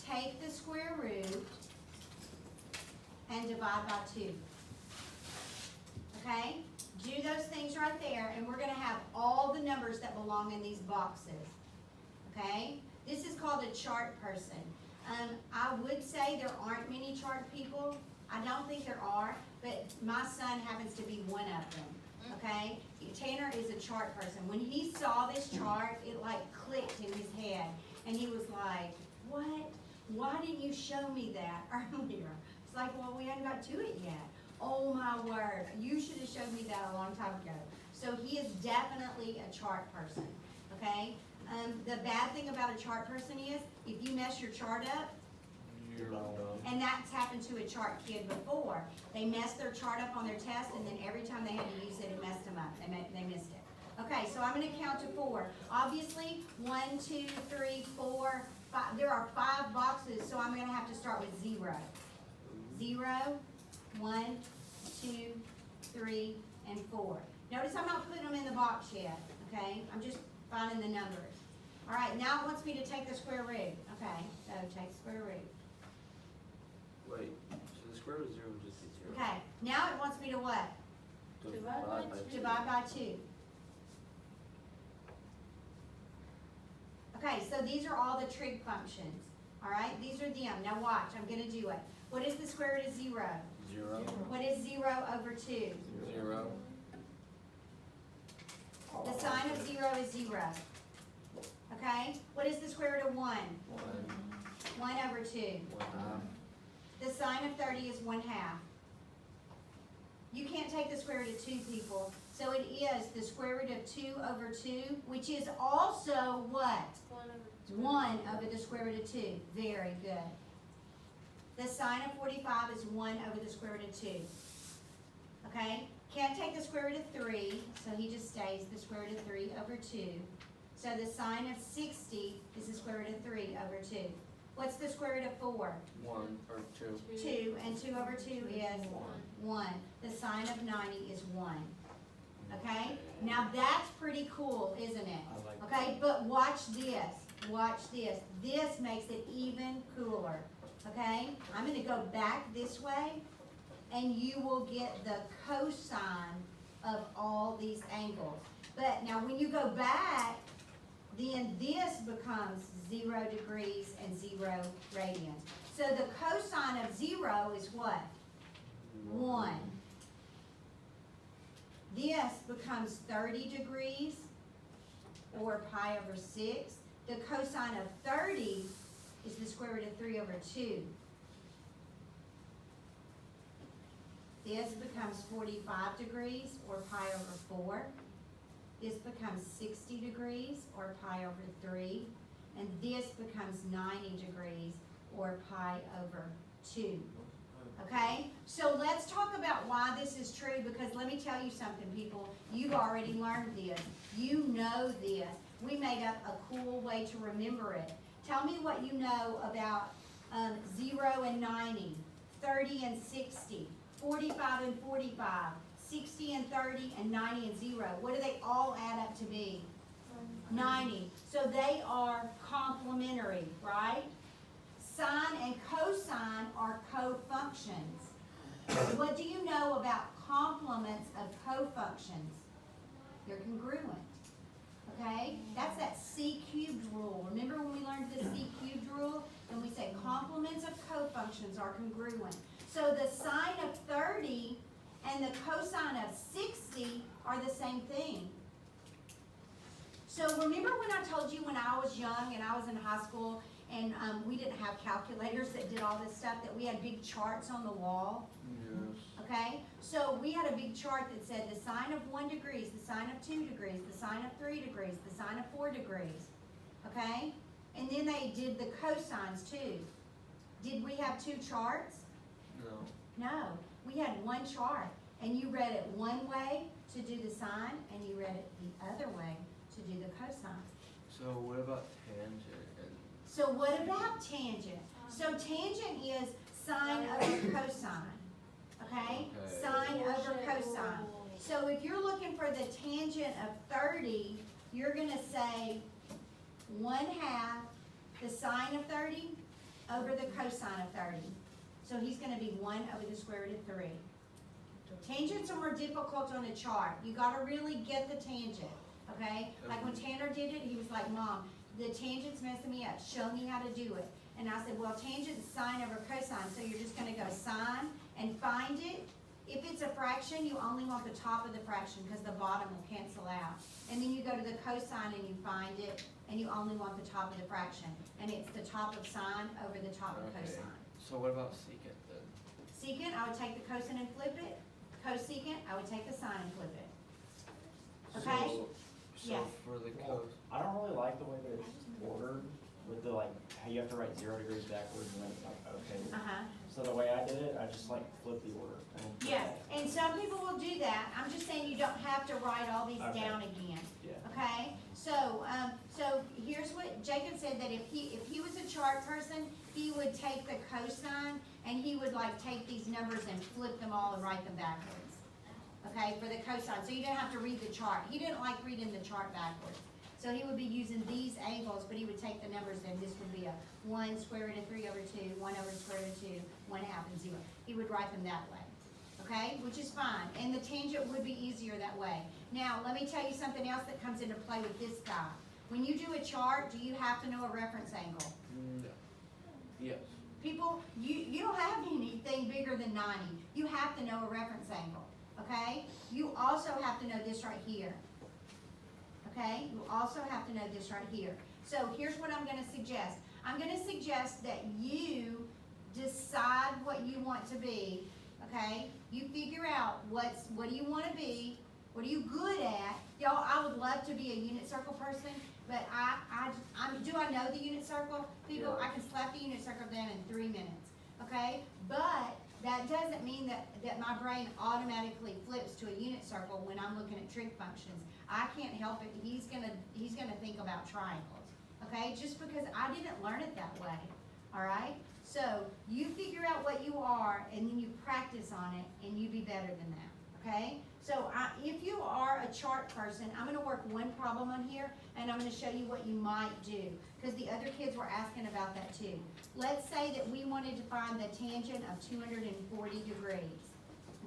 take the square root, and divide by 2. Okay? Do those things right there, and we're going to have all the numbers that belong in these boxes. Okay? This is called a chart person. I would say there aren't many chart people. I don't think there are, but my son happens to be one of them. Okay, Tanner is a chart person. When he saw this chart, it like clicked in his head, and he was like, "What? Why didn't you show me that earlier?" It's like, well, we hadn't got to it yet. Oh my word! You should have showed me that a long time ago. So he is definitely a chart person. Okay. The bad thing about a chart person is if you mess your chart up. And that's happened to a chart kid before. They messed their chart up on their test, and then every time they had to use it, it messed them up. They missed it. Okay, so I'm going to count to 4. Obviously, 1, 2, 3, 4, 5. There are 5 boxes, so I'm going to have to start with 0. 0, 1, 2, 3, and 4. Notice I'm not putting them in the box yet. Okay, I'm just finding the numbers. All right, now it wants me to take the square root. Okay, so take the square root. Wait, so the square root of 0 would just be 0. Okay, now it wants me to what? Divide by 2. Divide by 2. Okay, so these are all the trig functions. All right, these are them. Now watch, I'm going to do it. What is the square root of 0? 0. What is 0 over 2? 0. Pi The sign of 0 is 0. Okay? What is the square root of 1? 1 over 2. The sign of 30 is 1/2. You can't take the square root of 2, people. So it is the square root of 2 over 2, which is also what? 1 over the square root of 2. Very good. The sign of 45 is 1 over the square root of 2. Okay? Can't take the square root of 3, so he just stays the square root of 3 over 2. So the sign of 60 is the square root of 3 over 2. What's the square root of 4? 1 or 2. 2, and 2 over 2 is 1. The sign of 90 is 1. Okay? Now that's pretty cool, isn't it? I like Okay, but watch this. Watch this. This makes it even cooler. Okay? I'm going to go back this way, and you will get the cosine of all these angles. But now when you go back, then this becomes 0 degrees and 0 radians. So the cosine of 0 is what? 1. This becomes 30 degrees, or pi over 6. The cosine of 30 is the square root of 3 over 2. This becomes 45 degrees, or pi over 4. This becomes 60 degrees, or pi over 3. And this becomes 90 degrees, or pi over 2. Okay? So let's talk about why this is true, because let me tell you something, people. You've already learned this. You know this. We made up a cool way to remember it. Tell me what you know about 0 and 90, 30 and 60, 45 and 45, 60 and 30, and 90 and 0. What do they all add up to be? 90. So they are complementary, right? Sine and cosine are cofunctions. What do you know about complements of cofunctions? They're congruent. Okay? That's that C cubed rule. Remember when we learned the C cubed rule? And we say complements of cofunctions are congruent. So the sine of 30 and the cosine of 60 are the same thing. So remember when I told you when I was young and I was in high school and we didn't have calculators that did all this stuff, that we had big charts on the wall? Yes. Okay? So we had a big chart that said the sine of 1 degree is the sine of 2 degrees, the sine of 3 degrees, the sine of 4 degrees. Okay? And then they did the cosines too. Did we have 2 charts? No. No. We had 1 chart. And you read it one way to do the sine, and you read it the other way to do the cosine. So what about tangent and So what about tangent? So tangent is sine over cosine. Okay? Okay. Sine over cosine. So if you're looking for the tangent of 30, you're going to say 1/2 the sine of 30 over the cosine of 30. So he's going to be 1 over the square root of 3. Tangents are more difficult on a chart. You got to really get the tangent. Okay? Like when Tanner did it, he was like, Mom, the tangent's messing me up. Show me how to do it. And I said, well, tangent's sine over cosine. So you're just going to go sine and find it. If it's a fraction, you only want the top of the fraction because the bottom will cancel out. And then you go to the cosine and you find it, and you only want the top of the fraction. And it's the top of sine over the top of Okay. cosine. So what about secant then? Secant, I would take the cosine and flip it. Cosecant, I would take the sine and flip it. Okay? So Yes. for the Well, cos, I don't really like the way that it's ordered with the like how you have to write 0 degrees backwards and then it's like okay. Uh-huh. So the way I did it, I just like flipped the order. And then Yes, and some people will do that. I'm just saying you don't have to write all these Okay. down again. Yeah. Okay? So here's what Jacob said, that if he was a chart person, he would take the cosine and he would like take these numbers and flip them all and write them backwards. Okay, for the cosine. So you don't have to read the chart. He didn't like reading the chart backwards. So he would be using these angles, but he would take the numbers and this would be a 1 square root of 3 over 2, 1 over square root of 2, 1/2 and 0. He would write them that way. Okay, which is fine. And the tangent would be easier that way. Now, let me tell you something else that comes into play with this guy. When you do a chart, do you have to know a reference angle? no. Yes. People, you don't have anything bigger than 90. You have to know a reference angle. Okay? You also have to know this right here. okay? You also have to know this right here. So here's what I'm gonna suggest. I'm gonna suggest that you decide what you want to be, okay? You figure out what do you wanna be, what are you good at? Y'all, I would love to be a unit circle person, but do I know the unit circle? People, I can slap the unit circle down in 3 minutes, okay? But that doesn't mean that my brain automatically flips to a unit circle when I'm looking at trig functions. I can't help it. He's gonna think about triangles, okay? Just because I didn't learn it that way, all right? So you figure out what you are, and then you practice on it, and you be better than that, okay? So if you are a chart person, I'm gonna work one problem on here, and I'm gonna show you what you might do, because the other kids were asking about that too. Let's say that we wanted to find the tangent of 240 degrees,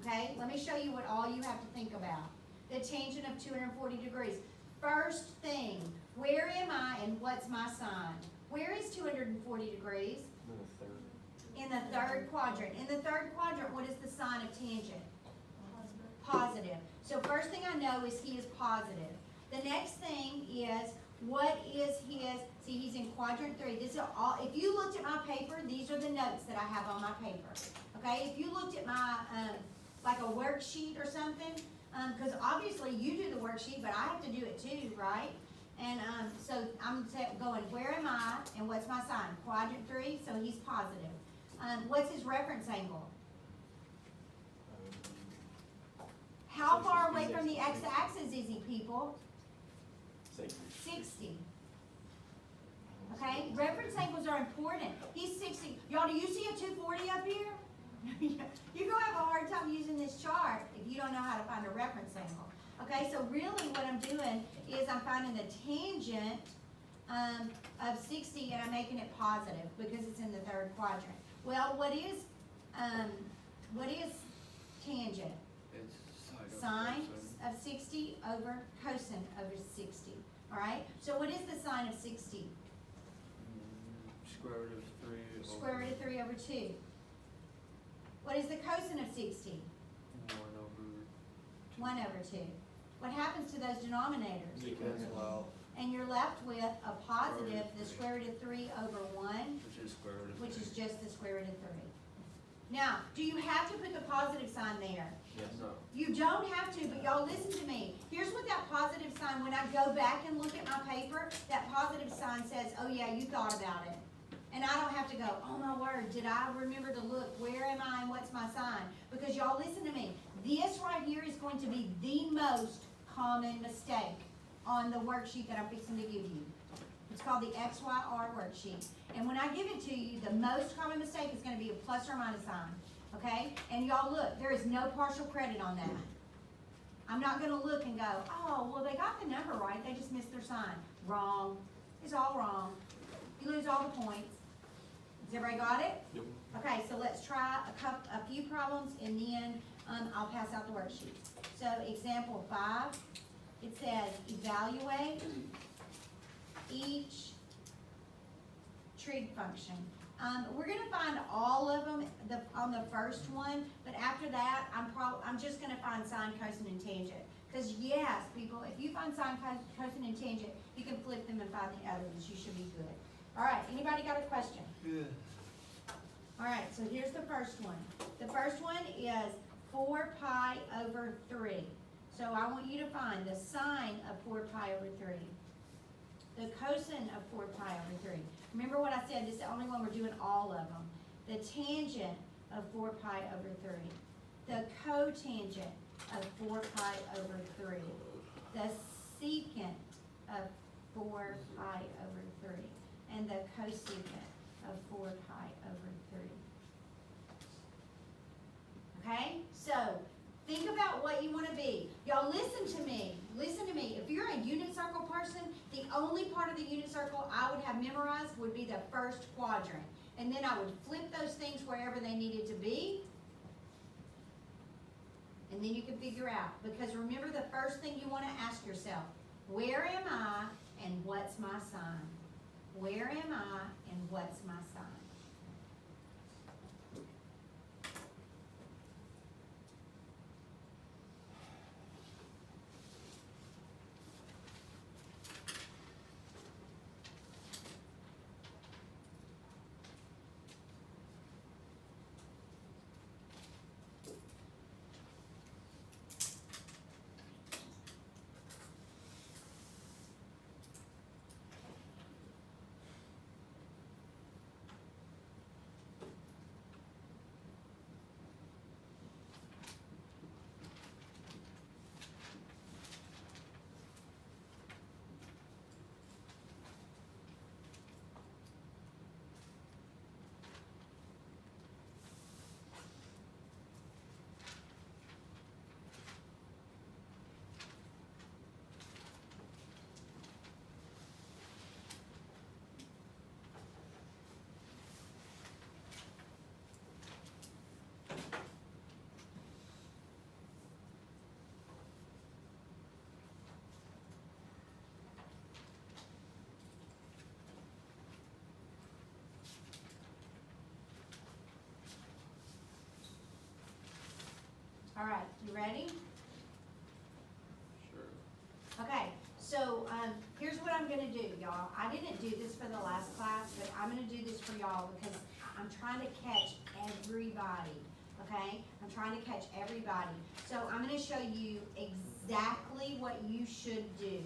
okay? Let me show you what all you have to think about. The tangent of 240 degrees. First thing, where am I and what's my sign? Where is 240 degrees? In the third quadrant. In the third quadrant, what is the sign of tangent? Positive. So first thing I know is he is positive. The next thing is, what is his, see, he's in quadrant 3. This is all, if you looked at my paper, these are the notes that I have on my paper. Okay, if you looked at my, like a worksheet or something, because obviously you do the worksheet, but I have to do it too, right? And so I'm going, where am I and what's my sign? Quadrant 3, so he's positive. What's his reference angle? How far away from the x-axis is he, people? 60. Okay, reference angles are important. He's 60. Y'all, do you see a 240 up here? You're going to have a hard time using this chart if you don't know how to find a reference angle. Okay, so really what I'm doing is I'm finding the tangent of 60 and I'm making it positive because it's in the third quadrant. Well, what is tangent? It's Sine of 60 over cosine over 60. All right, so what is the sine of 60? Square root of 3. Square root of 3 over 2. What is the cosine of 60? 1 over 2. What happens to those denominators? You cancel out. And you're left with a positive, the square root of 3 over 1, Which is square root of 3. which is just the square root of 3. Now, do you have to put the positive sign there? Yes. No. You don't have to, but y'all listen to me. Here's what that positive sign, when I go back and look at my paper, that positive sign says, oh yeah, you thought about it. And I don't have to go, oh my word, did I remember to look, where am I and what's my sign? Because y'all listen to me. This right here is going to be the most common mistake on the worksheet that I'm fixing to give you. It's called the XYR worksheet. And when I give it to you, the most common mistake is going to be a plus or minus sign. Okay? And y'all look, there is no partial credit on that. I'm not going to look and go, oh, well, they got the number right. They just missed their sign. Wrong. It's all wrong. You lose all the points. Has everybody got it? Yep. Okay, so let's try a few problems and then I'll pass out the worksheet. So example 5, it says evaluate each trig function. We're going to find all of them on the first one, but after that, I'm just going to find sine, cosine, and tangent. Because yes, people, if you find sine, cosine, and tangent, you can flip them and find the other ones. You should be good. All right, anybody got a question? Yeah. All right, so here's the first one. The first one is 4 pi over 3. So I want you to find the sine of 4 pi over 3. The cosine of 4 pi over 3. Remember what I said, this is the only one we're doing all of them. The tangent of 4 pi over 3. The cotangent of 4 pi over 3. The secant of 4 pi over 3. And the cosecant of 4 pi over 3. Okay? So, think about what you want to be. Y'all listen to me. Listen to me. If you're a unit circle person, the only part of the unit circle I would have memorized would be the first quadrant. And then I would flip those things wherever they needed to be. And then you can figure out. Because remember, the first thing you want to ask yourself, where am I and what's my sign? Where am I and what's my sign? All right, you ready? Sure. Okay, so, here's what I'm gonna do, y'all. I didn't do this for the last class, but I'm gonna do this for y'all because I'm trying to catch everybody, okay? I'm trying to catch everybody. So I'm gonna show you exactly what you should do.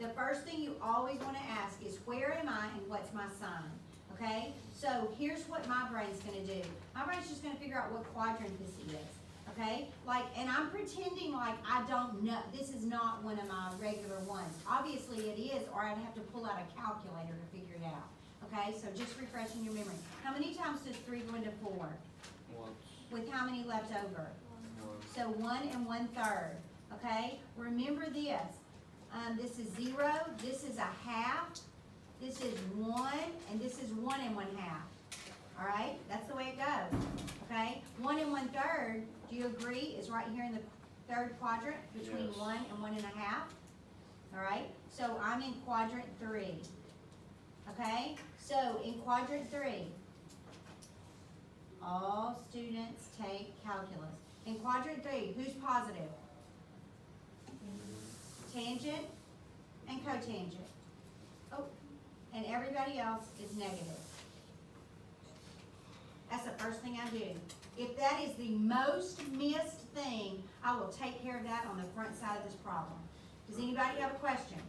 The first thing you always wanna ask is, where am I and what's my sign? Okay? So here's what my brain's gonna do. My brain's just gonna figure out what quadrant this is. Okay? Like, and I'm pretending like I don't know. This is not one of my regular ones. Obviously it is, or I'd have to pull out a calculator to figure it out. Okay? So just refreshing your memory. How many times does 3 go into 4? Once. With how many left over? One. So 1 1/3. Okay? Remember this. This is 0, this is a half, this is 1, and this is 1 1/2. All right? That's the way it goes. Okay? 1 1/3, do you agree, is right here in the third quadrant between Yes. 1 and 1 1/2. All right? So I'm in quadrant 3. Okay? So in quadrant 3, all students take calculus. In quadrant 3, who's positive? Tangent and cotangent. Oh, and everybody else is negative. That's the first thing I do. If that is the most missed thing, I will take care of that on the front side of this problem. Does anybody have a question?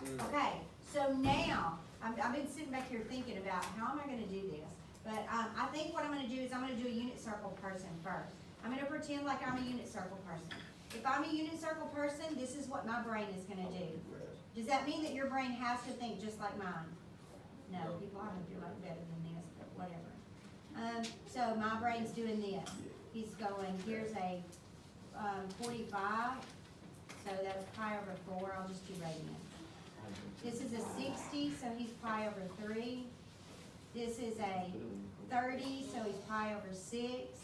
Okay, so now, I've been sitting back here thinking about how am I gonna do this? But I think what I'm gonna do is I'm gonna do a unit circle person first. I'm gonna pretend like I'm a unit circle person. If I'm a unit circle person, this is what my brain is gonna do. Does that mean that your brain has to think just like mine? No, No. people I hope you like better than this, but whatever. So my brain's doing this. He's going, here's a 45, so that's pi over 4, I'll just do radians. This is a 60, so he's pi over 3. This is a 30, so he's pi over 6.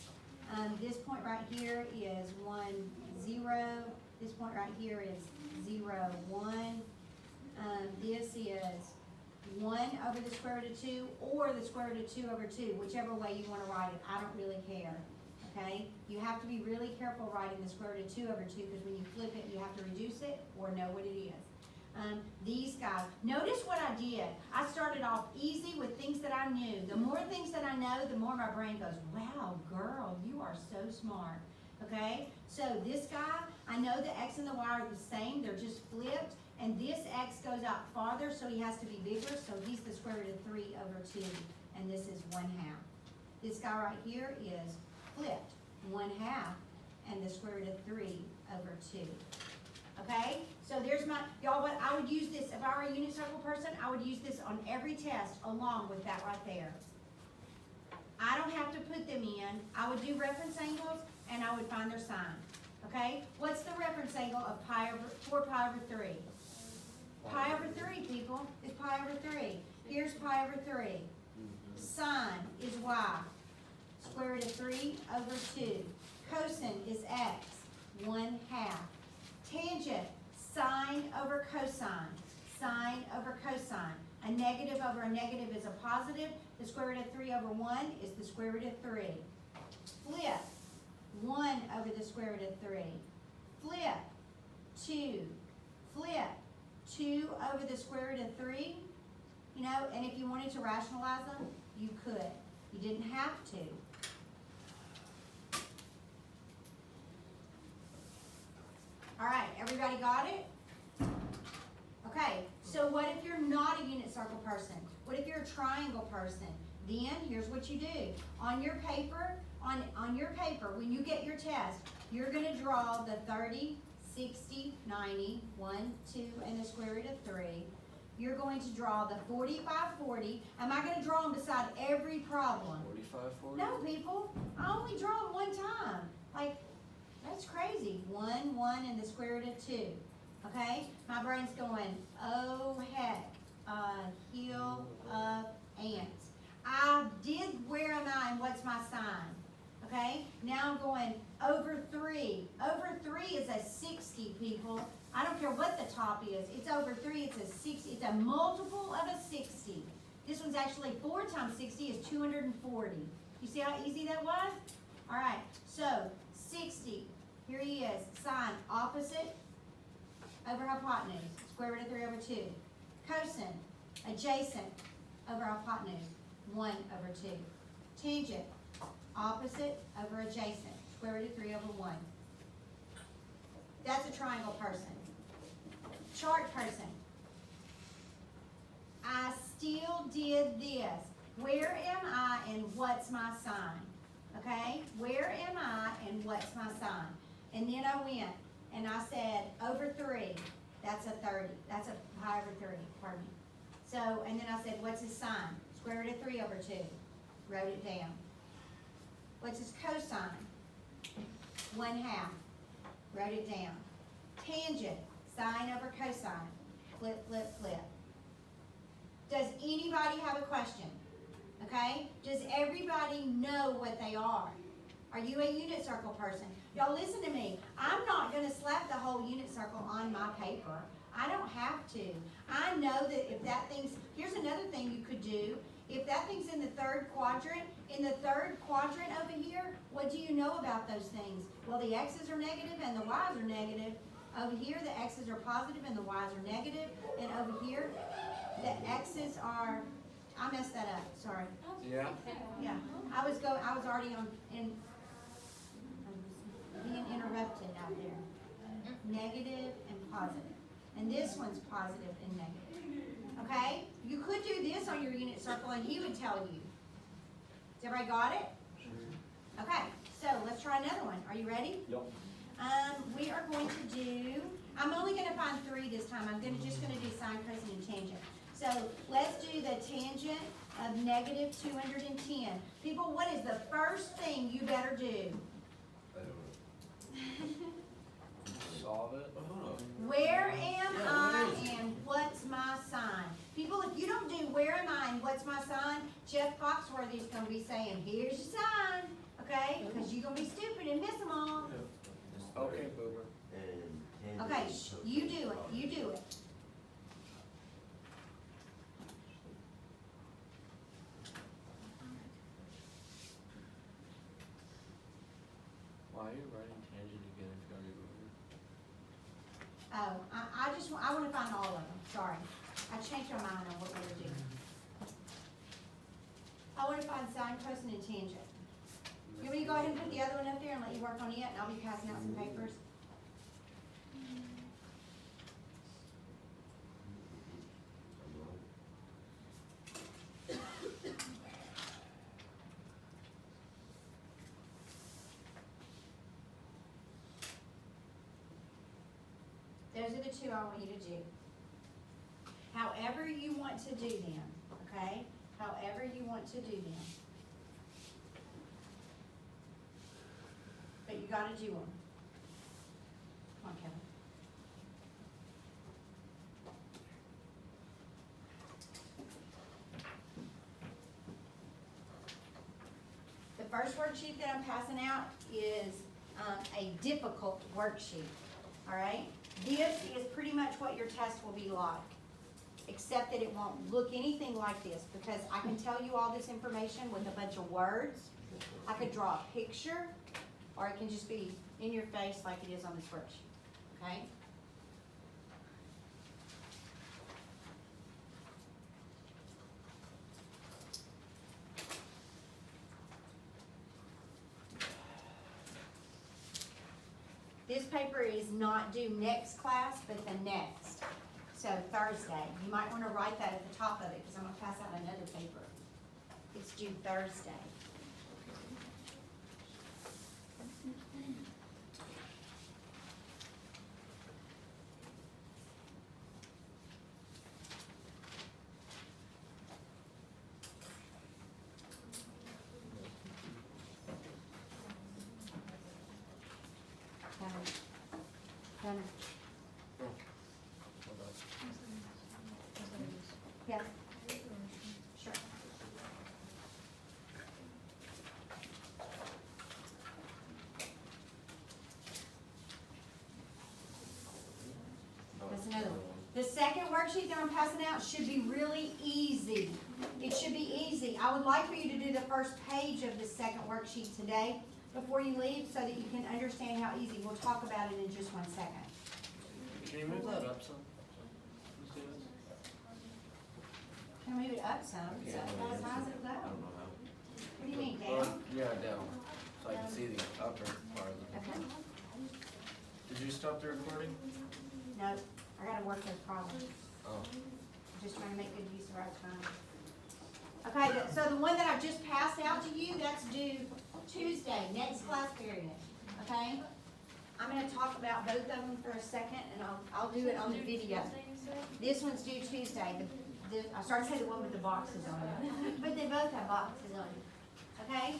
This point right here is 1, 0. This point right here is 0, 1. This is 1 over the square root of 2, or the square root of 2 over 2, whichever way you want to write it. I don't really care, okay? You have to be really careful writing the square root of 2 over 2, because when you flip it, you have to reduce it or know what it is. These guys, notice what I did. I started off easy with things that I knew. The more things that I know, the more my brain goes, wow, girl, you are so smart, okay? So this guy, I know the x and the y are the same, they're just flipped, and this x goes out farther, so he has to be bigger, so he's the square root of 3 over 2, and this is 1/2. This guy right here is flipped, 1/2, and the square root of 3 over 2. Okay, so there's my, y'all, what I would use this, if I were a unit circle person, I would use this on every test along with that right there. I don't have to put them in. I would do reference angles and I would find their sign. Okay, what's the reference angle of 4 pi over 3? Pi over 3, people, is pi over 3. Here's pi over 3. Sine is y. Square root of 3 over 2. Cosine is x, 1/2. Tangent, sine over cosine, sine over cosine. A negative over a negative is a positive. The square root of 3 over 1 is the square root of 3. Flip, 1 over the square root of 3. Flip, 2. Flip, 2 over the square root of 3. You know, and if you wanted to rationalize them, you could. You didn't have to. All right, everybody got it? Okay, so what if you're not a unit circle person? What if you're a triangle person? Then here's what you do. On your paper, when you get your test, you're gonna draw the 30, 60, 90, 1, 2, and the square root of 3. You're going to draw the 45, 40. Am I gonna draw them beside every problem? 45, 40? No, people, I only draw them one time. Like, that's crazy. 1, 1, and the square root of 2. Okay? My brain's going, oh heck, heel of ants. I did where am I and what's my sign? Okay? Now I'm going over 3. Over 3 is a 60, people. I don't care what the top is. It's over 3, it's a 60. It's a multiple of a 60. This one's actually 4 times 60 is 240. You see how easy that was? All right, so 60 Here he is, sine opposite over hypotenuse, square root of 3 over 2. Cosine, adjacent over hypotenuse, 1 over 2. Tangent, opposite over adjacent, square root of 3 over 1. That's a triangle person. Chart person. I still did this. Where am I and what's my sign? Okay? Where am I and what's my sign? And then I went and I said over 3. That's a 30. That's a pi over 3. Pardon me. So, and then I said, what's his sign? Square root of 3 over 2. Wrote it down. What's his cosine? 1/2. Wrote it down. Tangent, sine over cosine. Flip, flip, flip. Does anybody have a question? Okay? Does everybody know what they are? Are you a unit circle person? Y'all listen to me. I'm not going to slap the whole unit circle on my paper. I don't have to. I know that if that thing's, here's another thing you could do. If that thing's in the third quadrant over here, what do you know about those things? Well, the x's are negative and the y's are negative. Over here, the x's are positive and the y's are negative. And over here, the x's are, I messed that up, sorry. Yeah. Yeah, I was already being interrupted out there. Negative and positive. And this one's positive and negative. Okay? You could do this on your unit circle and he would tell you. Has everybody got it? Sure. Okay, so let's try another one. Are you ready? Yep. We are going to do, I'm only going to find 3 this time. I'm just going to do sine, cosine, and tangent. So let's do the tangent of negative 210. People, what is the first thing you better do? I don't know. Solve it. Oh, hold on. Where am Yeah, I what is it? and what's my sign? People, if you don't do where am I and what's my sign, Jeff Foxworthy is going to be saying, here's your sign, okay? Because you're going to be stupid and miss them all. Okay, Boober. And Okay, you do it, you do it. Why are you writing tangent again if you already wrote it? Oh, I want to find all of them, sorry. I changed my mind on what we were doing. I want to find sine, cosine, and tangent. You want me to go ahead and put the other one up there and let you work on it, and I'll be passing out some papers? Those are the 2 I want you to do. However you want to do them, okay? However you want to do them. But you gotta do them. Come on, Kevin. The first worksheet that I'm passing out is a difficult worksheet, all right? This is pretty much what your test will be like, except that it won't look anything like this because I can tell you all this information with a bunch of words. I could draw a picture, or it can just be in your face like it is on this worksheet, okay? This paper is not due next class, but the next. So Thursday. You might want to write that at the top of it because I'm going to pass out another paper. It's due Thursday. Done. Yeah. Sure. That's another one. The second worksheet that I'm passing out should be really easy. It should be easy. I would like for you to do the first page of the second worksheet today. before you leave so that you can understand how easy. We'll talk about it in just 1 second. Can you move that up some? Can I move it up some? So how high does it go? I don't know how. What do you mean, Well, down? yeah, down, so I can see the upper part of it. Okay. Did you stop the recording? No, I gotta work those problems. Oh, Just trying to make good use of our time. Okay, so the one that I just passed out to you, that's due Tuesday, next class period, okay? I'm gonna talk about both of them for a second, and I'll do it on the video. This one's due Tuesday. I started to say the one with the boxes on it, but they both have boxes on it, okay?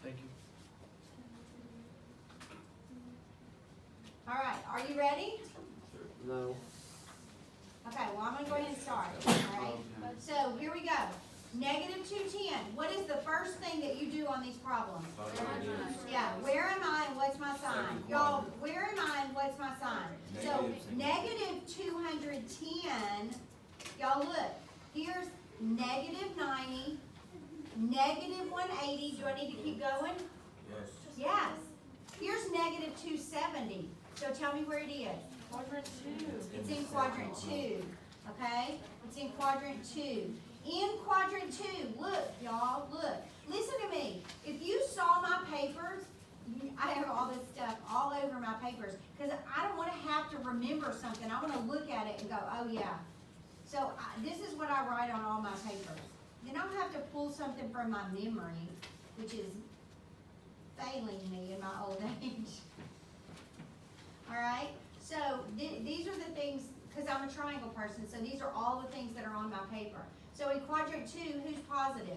Thank you. All right, are you ready? no. Okay, well, I'm gonna go ahead and start, all right? So, here we go. Negative 210, what is the first thing that you do on these problems? Yeah, where am I and what's my sign? Y'all, where am I and what's my sign? So, negative 210, y'all look, here's negative 90, negative 180, do I need to keep going? Yes. Yes. Here's negative 270, so tell me where it is. Quadrant 2. It's in quadrant 2, okay? It's in quadrant 2. In quadrant 2, look, y'all, look. Listen to me. If you saw my papers, I have all this stuff all over my papers because I don't want to have to remember something. I want to look at it and go, oh yeah. So this is what I write on all my papers. Then I'll have to pull something from my memory, which is failing me in my old age. All right? So these are the things, because I'm a triangle person, so these are all the things that are on my paper. So in quadrant 2, who's positive?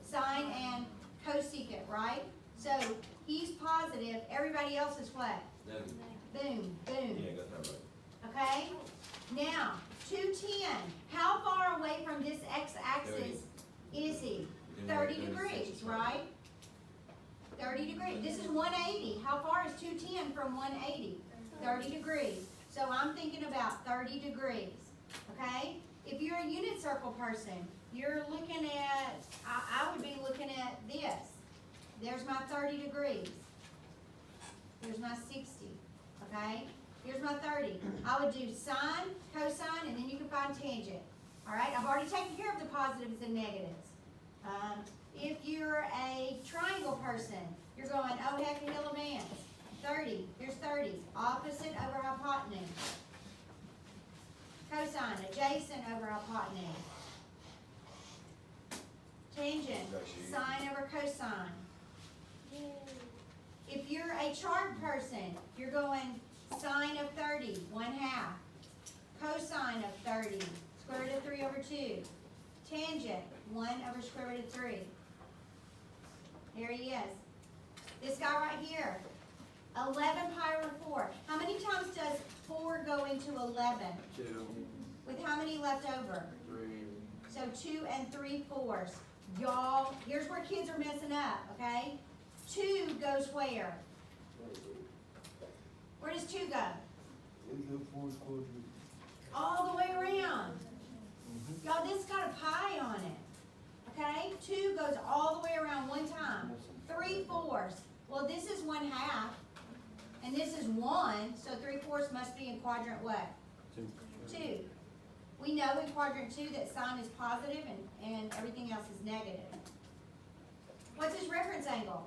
Sine and cosecant, right? So he's positive, everybody else is what? Boom, boom. Yeah, got that right. Okay? Now, 210, how far away from this x-axis is he? 30 degrees, right? 30 degrees. This is 180. How far is 210 from 180? 30 degrees. So I'm thinking about 30 degrees, okay? If you're a unit circle person, you're looking at, I would be looking at this. There's my 30 degrees. Here's my 60, okay? Here's my 30. I would do sine, cosine, and then you can find tangent. All right, I've already taken care of the positives and negatives. If you're a triangle person, you're going, oh heck, a hill of man. 30, here's 30. Opposite over hypotenuse. Cosine, adjacent over hypotenuse. Tangent, sine over cosine. If you're a chart person, you're going sine of 30, 1/2. Cosine of 30, square root of 3 over 2. Tangent, 1 over square root of 3. There he is. This guy right here, 11 pi over 4. How many times does 4 go into 11? 2, With how many left over? 3. So 2 and 3/4. Y'all, here's where kids are messing up, okay? 2 goes where? Where does 2 go? In the fourth quadrant. All the way around. Y'all, this got a pi on it, okay? 2 goes all the way around one time. 3/4. Well, this is 1/2, and this is 1, so 3/4 must be in quadrant what? 2. We know in quadrant 2 that sine is positive and everything else is negative. What's his reference angle?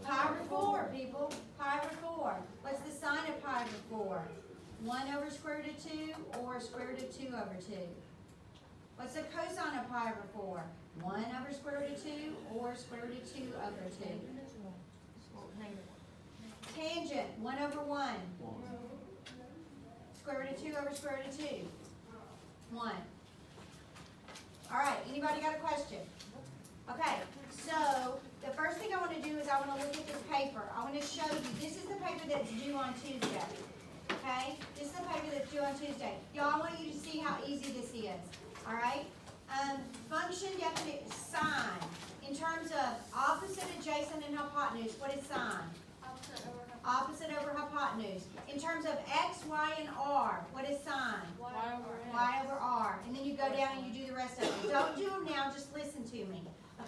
Pi over 4, people. Pi over 4. What's the sine of pi over 4? 1 over square root of 2 or square root of 2 over 2? What's the cosine of pi over 4? 1 over square root of 2 or square root of 2 over 2? Tangent, 1 over 1. Square root of 2 over square root of 2. 1. All right, anybody got a question? Okay, so the first thing I want to do is I want to look at this paper. I want to show you, this is the paper that's due on Tuesday. Okay? This is the paper that's due on Tuesday. Y'all, I want you to see how easy this is. All right? Function definition, sine. In terms of opposite, adjacent, and hypotenuse, what is sine? Opposite over hypotenuse. In terms of x, y, and r, what is sine? Y over X. Y over r. And then you go down and you do the rest of it. Don't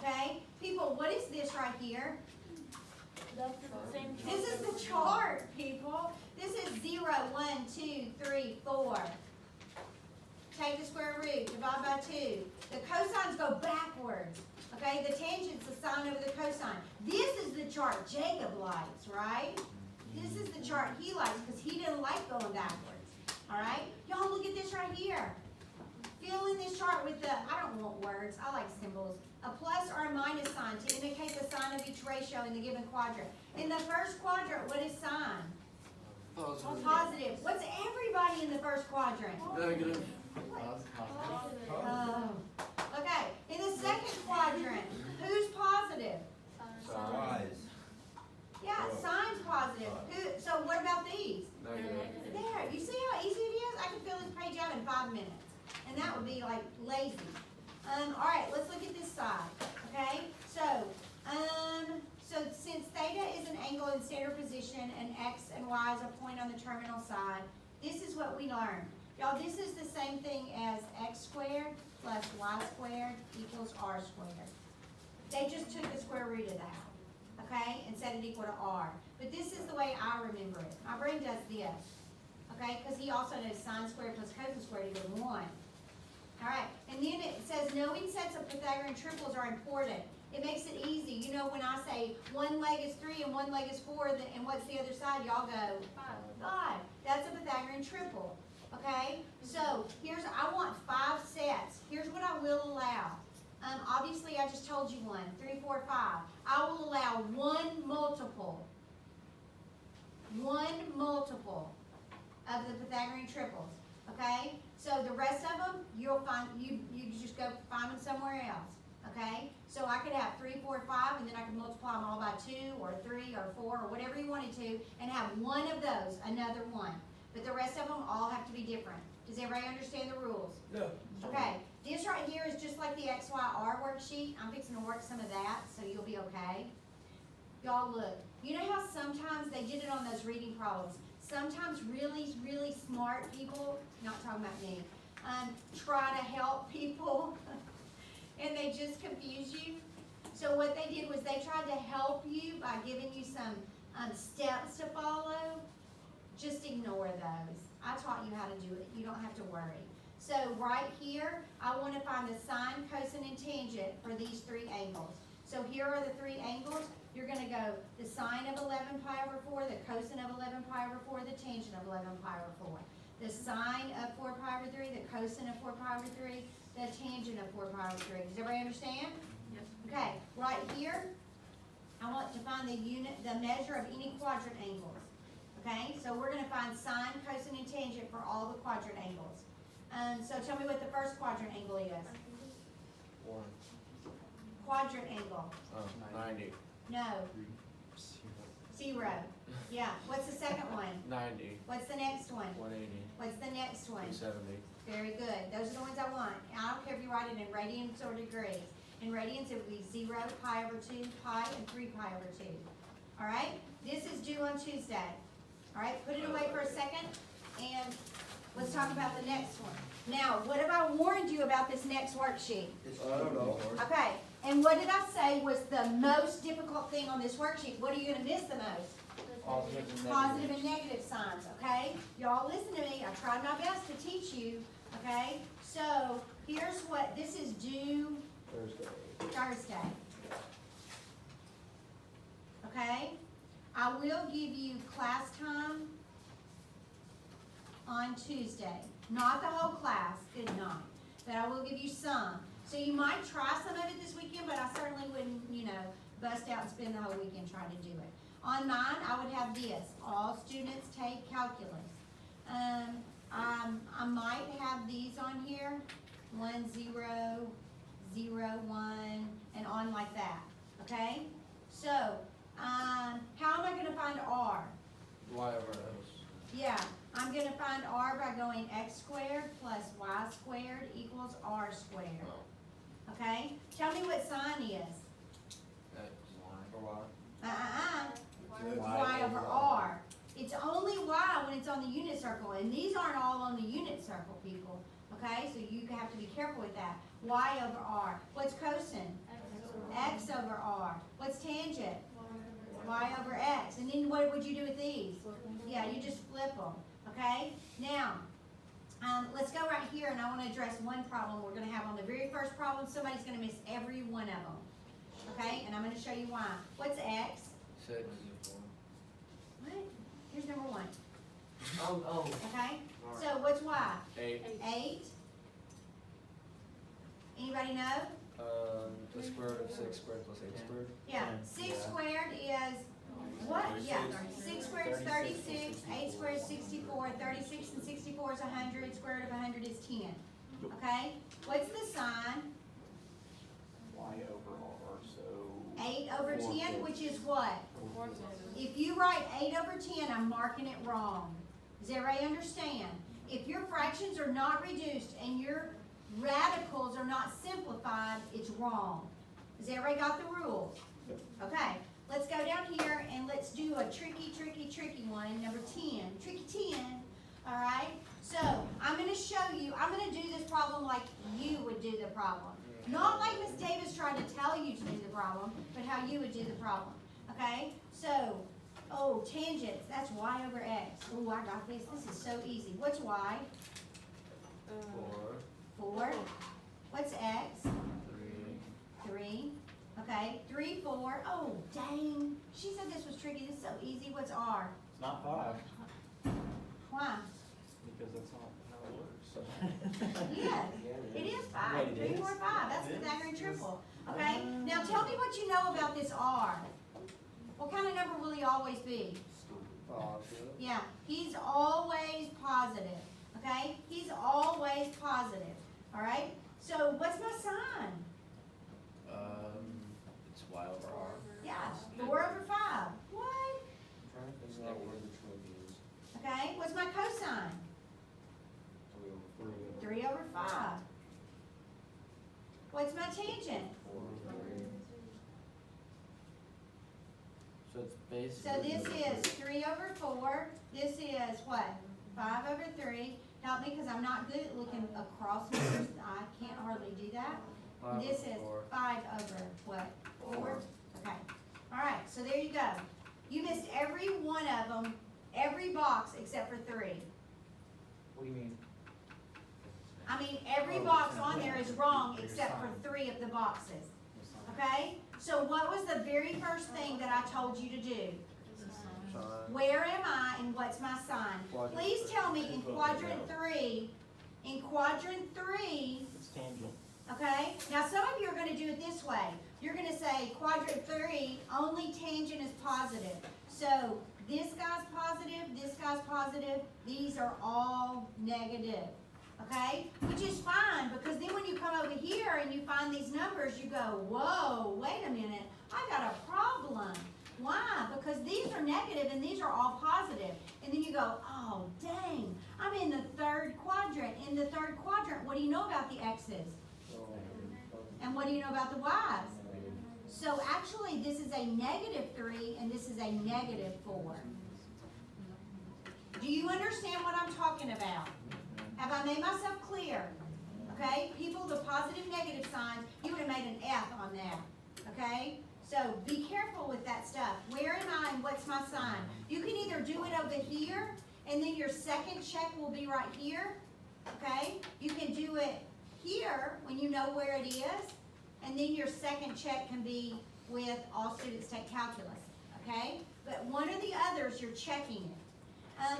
okay? People, what is this right here? That's the same. This is the chart, people. This is 0, 1, 2, 3, 4. Take the square root, divide by 2. The cosines go backwards, okay? The tangent's the sine over the cosine. This is the chart Jacob likes, right? This is the chart he likes because he didn't like going backwards, all right? Y'all look at this right here. Fill in this chart with the, I don't want words, I like symbols. A plus or a minus sign to indicate the sign of each ratio in the given quadrant. In the first quadrant, what is sign? Positive. What's everybody in the first quadrant? Negative. Oh. Okay, in the second quadrant, who's positive? Wise. Yeah, sign's positive. So what about these? Negative. There, you see how easy it is? I can fill this page out in 5 minutes. And that would be like lazy. All right, let's look at this side, okay? So since theta is an angle in standard position and x and y is a point on the terminal side, this is what we learned. Y'all, this is the same thing as x squared plus y squared equals r squared. They just took the square root of that, okay, and set it equal to r. But this is the way I remember it. My brain does this, okay, because he also knows sine squared plus cosine squared equals 1. All right, and then it says knowing sets of Pythagorean triples are important. It makes it easy. You know, when I say one leg is 3 and one leg is 4, and what's the other side? Y'all go 5. That's a Pythagorean triple. Okay, so I want 5 sets. Here's what I will allow. Obviously, I just told you 1, 3, 4, 5. I will allow one multiple of the Pythagorean triples. Okay, so the rest of them you'll find you just go find them somewhere else. Okay, so I could have 3, 4, 5, and then I could multiply them all by 2 or 3 or 4 or whatever you wanted to, and have one of those, another one. But the rest of them all have to be different. Does everybody understand the rules? No. Okay, this right here is just like the XYR worksheet. I'm fixing to work some of that, so you'll be okay. Y'all look, you know how sometimes they did it on those reading problems. Sometimes really, really smart people, not talking about me, try to help people and they just confuse you. So what they did was they tried to help you by giving you some steps to follow. Just ignore those. I taught you how to do it. You don't have to worry. So right here, I want to find the sine, cosine, and tangent for these 3 angles. So here are the 3 angles. You're going to go the sine of 11 pi over 4, the cosine of 11 pi over 4, the tangent of 11 pi over 4. The sine of 4 pi over 3, the cosine of 4 pi over 3, the tangent of 4 pi over 3. Does everybody understand? Yes. Okay, right here, I want to find the measure of any quadrant angles. Okay, so we're going to find sine, cosine, and tangent for all the quadrant angles. So tell me what the first quadrant angle is. 1. Quadrant angle. 90. No. 0. Yeah. What's the second one? 90. What's the next one? 180. What's the next one? 270. Very good. Those are the ones I want. I don't care if you write it in radians or degrees. In radians, it would be 0, pi over 2, pi, and 3 pi over 2. All right? This is due on Tuesday. All right? Put it away for a second, and let's talk about the next one. Now, what have I warned you about this next worksheet? I don't know. Okay, and what did I say was the most difficult thing on this worksheet? What are you going to miss the most? Positive and negative signs, okay? Y'all listen to me. I tried my best to teach you, okay? So, here's what, this is due Thursday. Okay? I will give you class time on Tuesday. Not the whole class, good night. But I will give you some. So you might try some of it this weekend, but I certainly wouldn't, bust out and spend the whole weekend trying to do it. On mine, I would have this. All students take calculus. I might have these on here. 1, 0, 0, 1, and on like that. Okay? So, how am I going to find R? Y over X. Yeah, I'm going to find R by going x squared plus y squared equals r squared. Okay? Tell me what sine is. X. Or Y. Y over R. It's only y when it's on the unit circle, and these aren't all on the unit circle, people. Okay, so you have to be careful with that. Y over r. What's cosine? X over r. What's tangent? Y over x. And then what would you do with these? Yeah, you just flip them. Okay? Now, let's go right here, and I want to address one problem we're going to have on the very first problem. Somebody's going to miss every one of them. Okay? And I'm going to show you why. What's x? 6. What? Here's number 1. Oh. Okay? So what's y? 8. 8. Anybody know? The square root of 6 squared plus 8 squared. Yeah. 6 squared is what? Yeah. 6 squared is 36. 8 squared is 64. 36 and 64 is 100. Square root of 100 is 10. Okay? What's the sign? Y over R, so. 8 over 10, which is what? If you write 8 over 10, I'm marking it wrong. Does everybody understand? If your fractions are not reduced and your radicals are not simplified, it's wrong. Has everybody got the rules? Okay, let's go down here and let's do a tricky one, number 10. Tricky 10, all right? So, I'm going to show you, I'm going to do this problem like you would do the problem. Not like Miss Davis tried to tell you to do the problem, but how you would do the problem, okay? So, tangents, that's y over x. Oh, I got this. This is so easy. What's y? 4. What's x? 3. Okay, 3, 4. Oh, dang. She said this was tricky. This is so easy. What's r? It's not 5, Why? because that's not how it works. Yes, it is 5. Wait, it 3, 4, is? 5. That's It is? Pythagorean triple. Okay, now tell me what you know about this r. What kind of number will he always be? Positive. Yeah, he's always positive. Okay, he's always positive. All right, so what's my sign? It's y over r. Yeah, 4 over 5. What? Trying to figure out where the trig is. Okay, what's my cosine? 3 over 5. What's my tangent? 4 over 3. So it's basically. So this is 3 over 4. This is what? 5 over 3. Help me because I'm not good at looking across numbers. I can't hardly do that. Five This over is 4. 5 over what? 4? Okay. All right, so there you go. You missed every one of them, every box except for 3. What do you mean? I mean, every box on there is wrong except for 3 of the boxes. Okay? So what was the very first thing that I told you to do? Sign. Where am I and what's my sign? Quadrant Please three. tell me in quadrant 3, It's tangent. okay? Now some of you are going to do it this way. You're going to say quadrant 3, only tangent is positive. So this guy's positive, this guy's positive, these are all negative. Okay? Which is fine, because then when you come over here and you find these numbers, you go, whoa, wait a minute, I got a problem. Why? Because these are negative and these are all positive. And then you go, oh, dang, I'm in the 3rd quadrant. In the 3rd quadrant, what do you know about the x's? And what do you know about the y's? So actually, this is a -3 and this is a -4. Do you understand what I'm talking about? Have I made myself clear? Okay, people, the positive, negative signs, you would have made an F on that. Okay, so be careful with that stuff. Where am I and what's my sign? You can either do it over here, and then your second check will be right here. Okay, you can do it here when you know where it is, and then your second check can be with all students take calculus. Okay, but one or the others, you're checking it.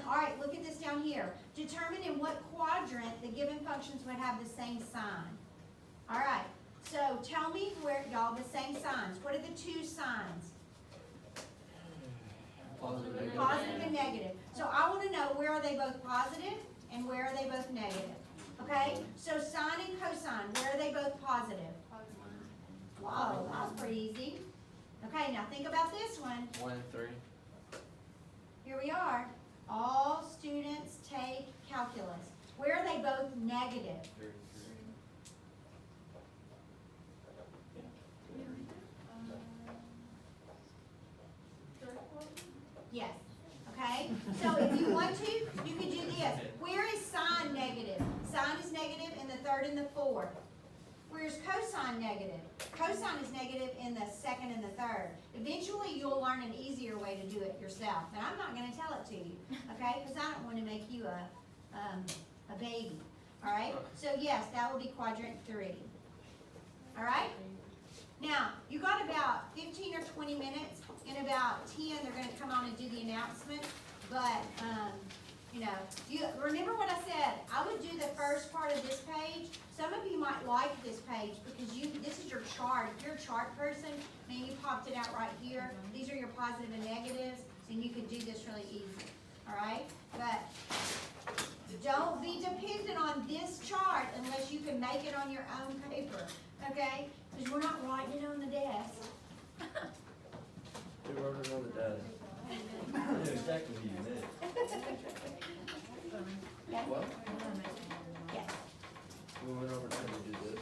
All right, look at this down here. Determine in what quadrant the given functions would have the same sign. All right, so tell me where, y'all, the same signs. What are the 2 signs? Positive. Positive and negative. So I want to know, where are they both positive and where are they both negative? Okay, so sine and cosine, where are they both positive? Whoa, that was pretty easy. Okay, now think about this one. 1 and 3. Here we are. All students take calculus. Where are they both negative? 3. Yes. Okay, the fourth. Where's cosine negative? Cosine is negative in the second and the third. Eventually, you'll learn an easier way to do it yourself, and I'm not gonna tell it to you, okay? Because I don't wanna make you a baby, all right? So yes, that will be quadrant 3, all right? Now, you got about 15 or 20 minutes. In about 10, they're gonna come on and do the announcement, but, you know, you remember what I said, I would do the first part of this page. Some of you might like this page because this is your chart. If you're a chart person, man, you popped it out right here. These are your positive and negatives, and you could do this really easy, all right? But don't be dependent on this chart unless you can make it on your own paper, okay? Because we're not writing it on the desk. They wrote it on the desk. I knew exactly who you meant. Okay? What? Yes. We went over time to do this.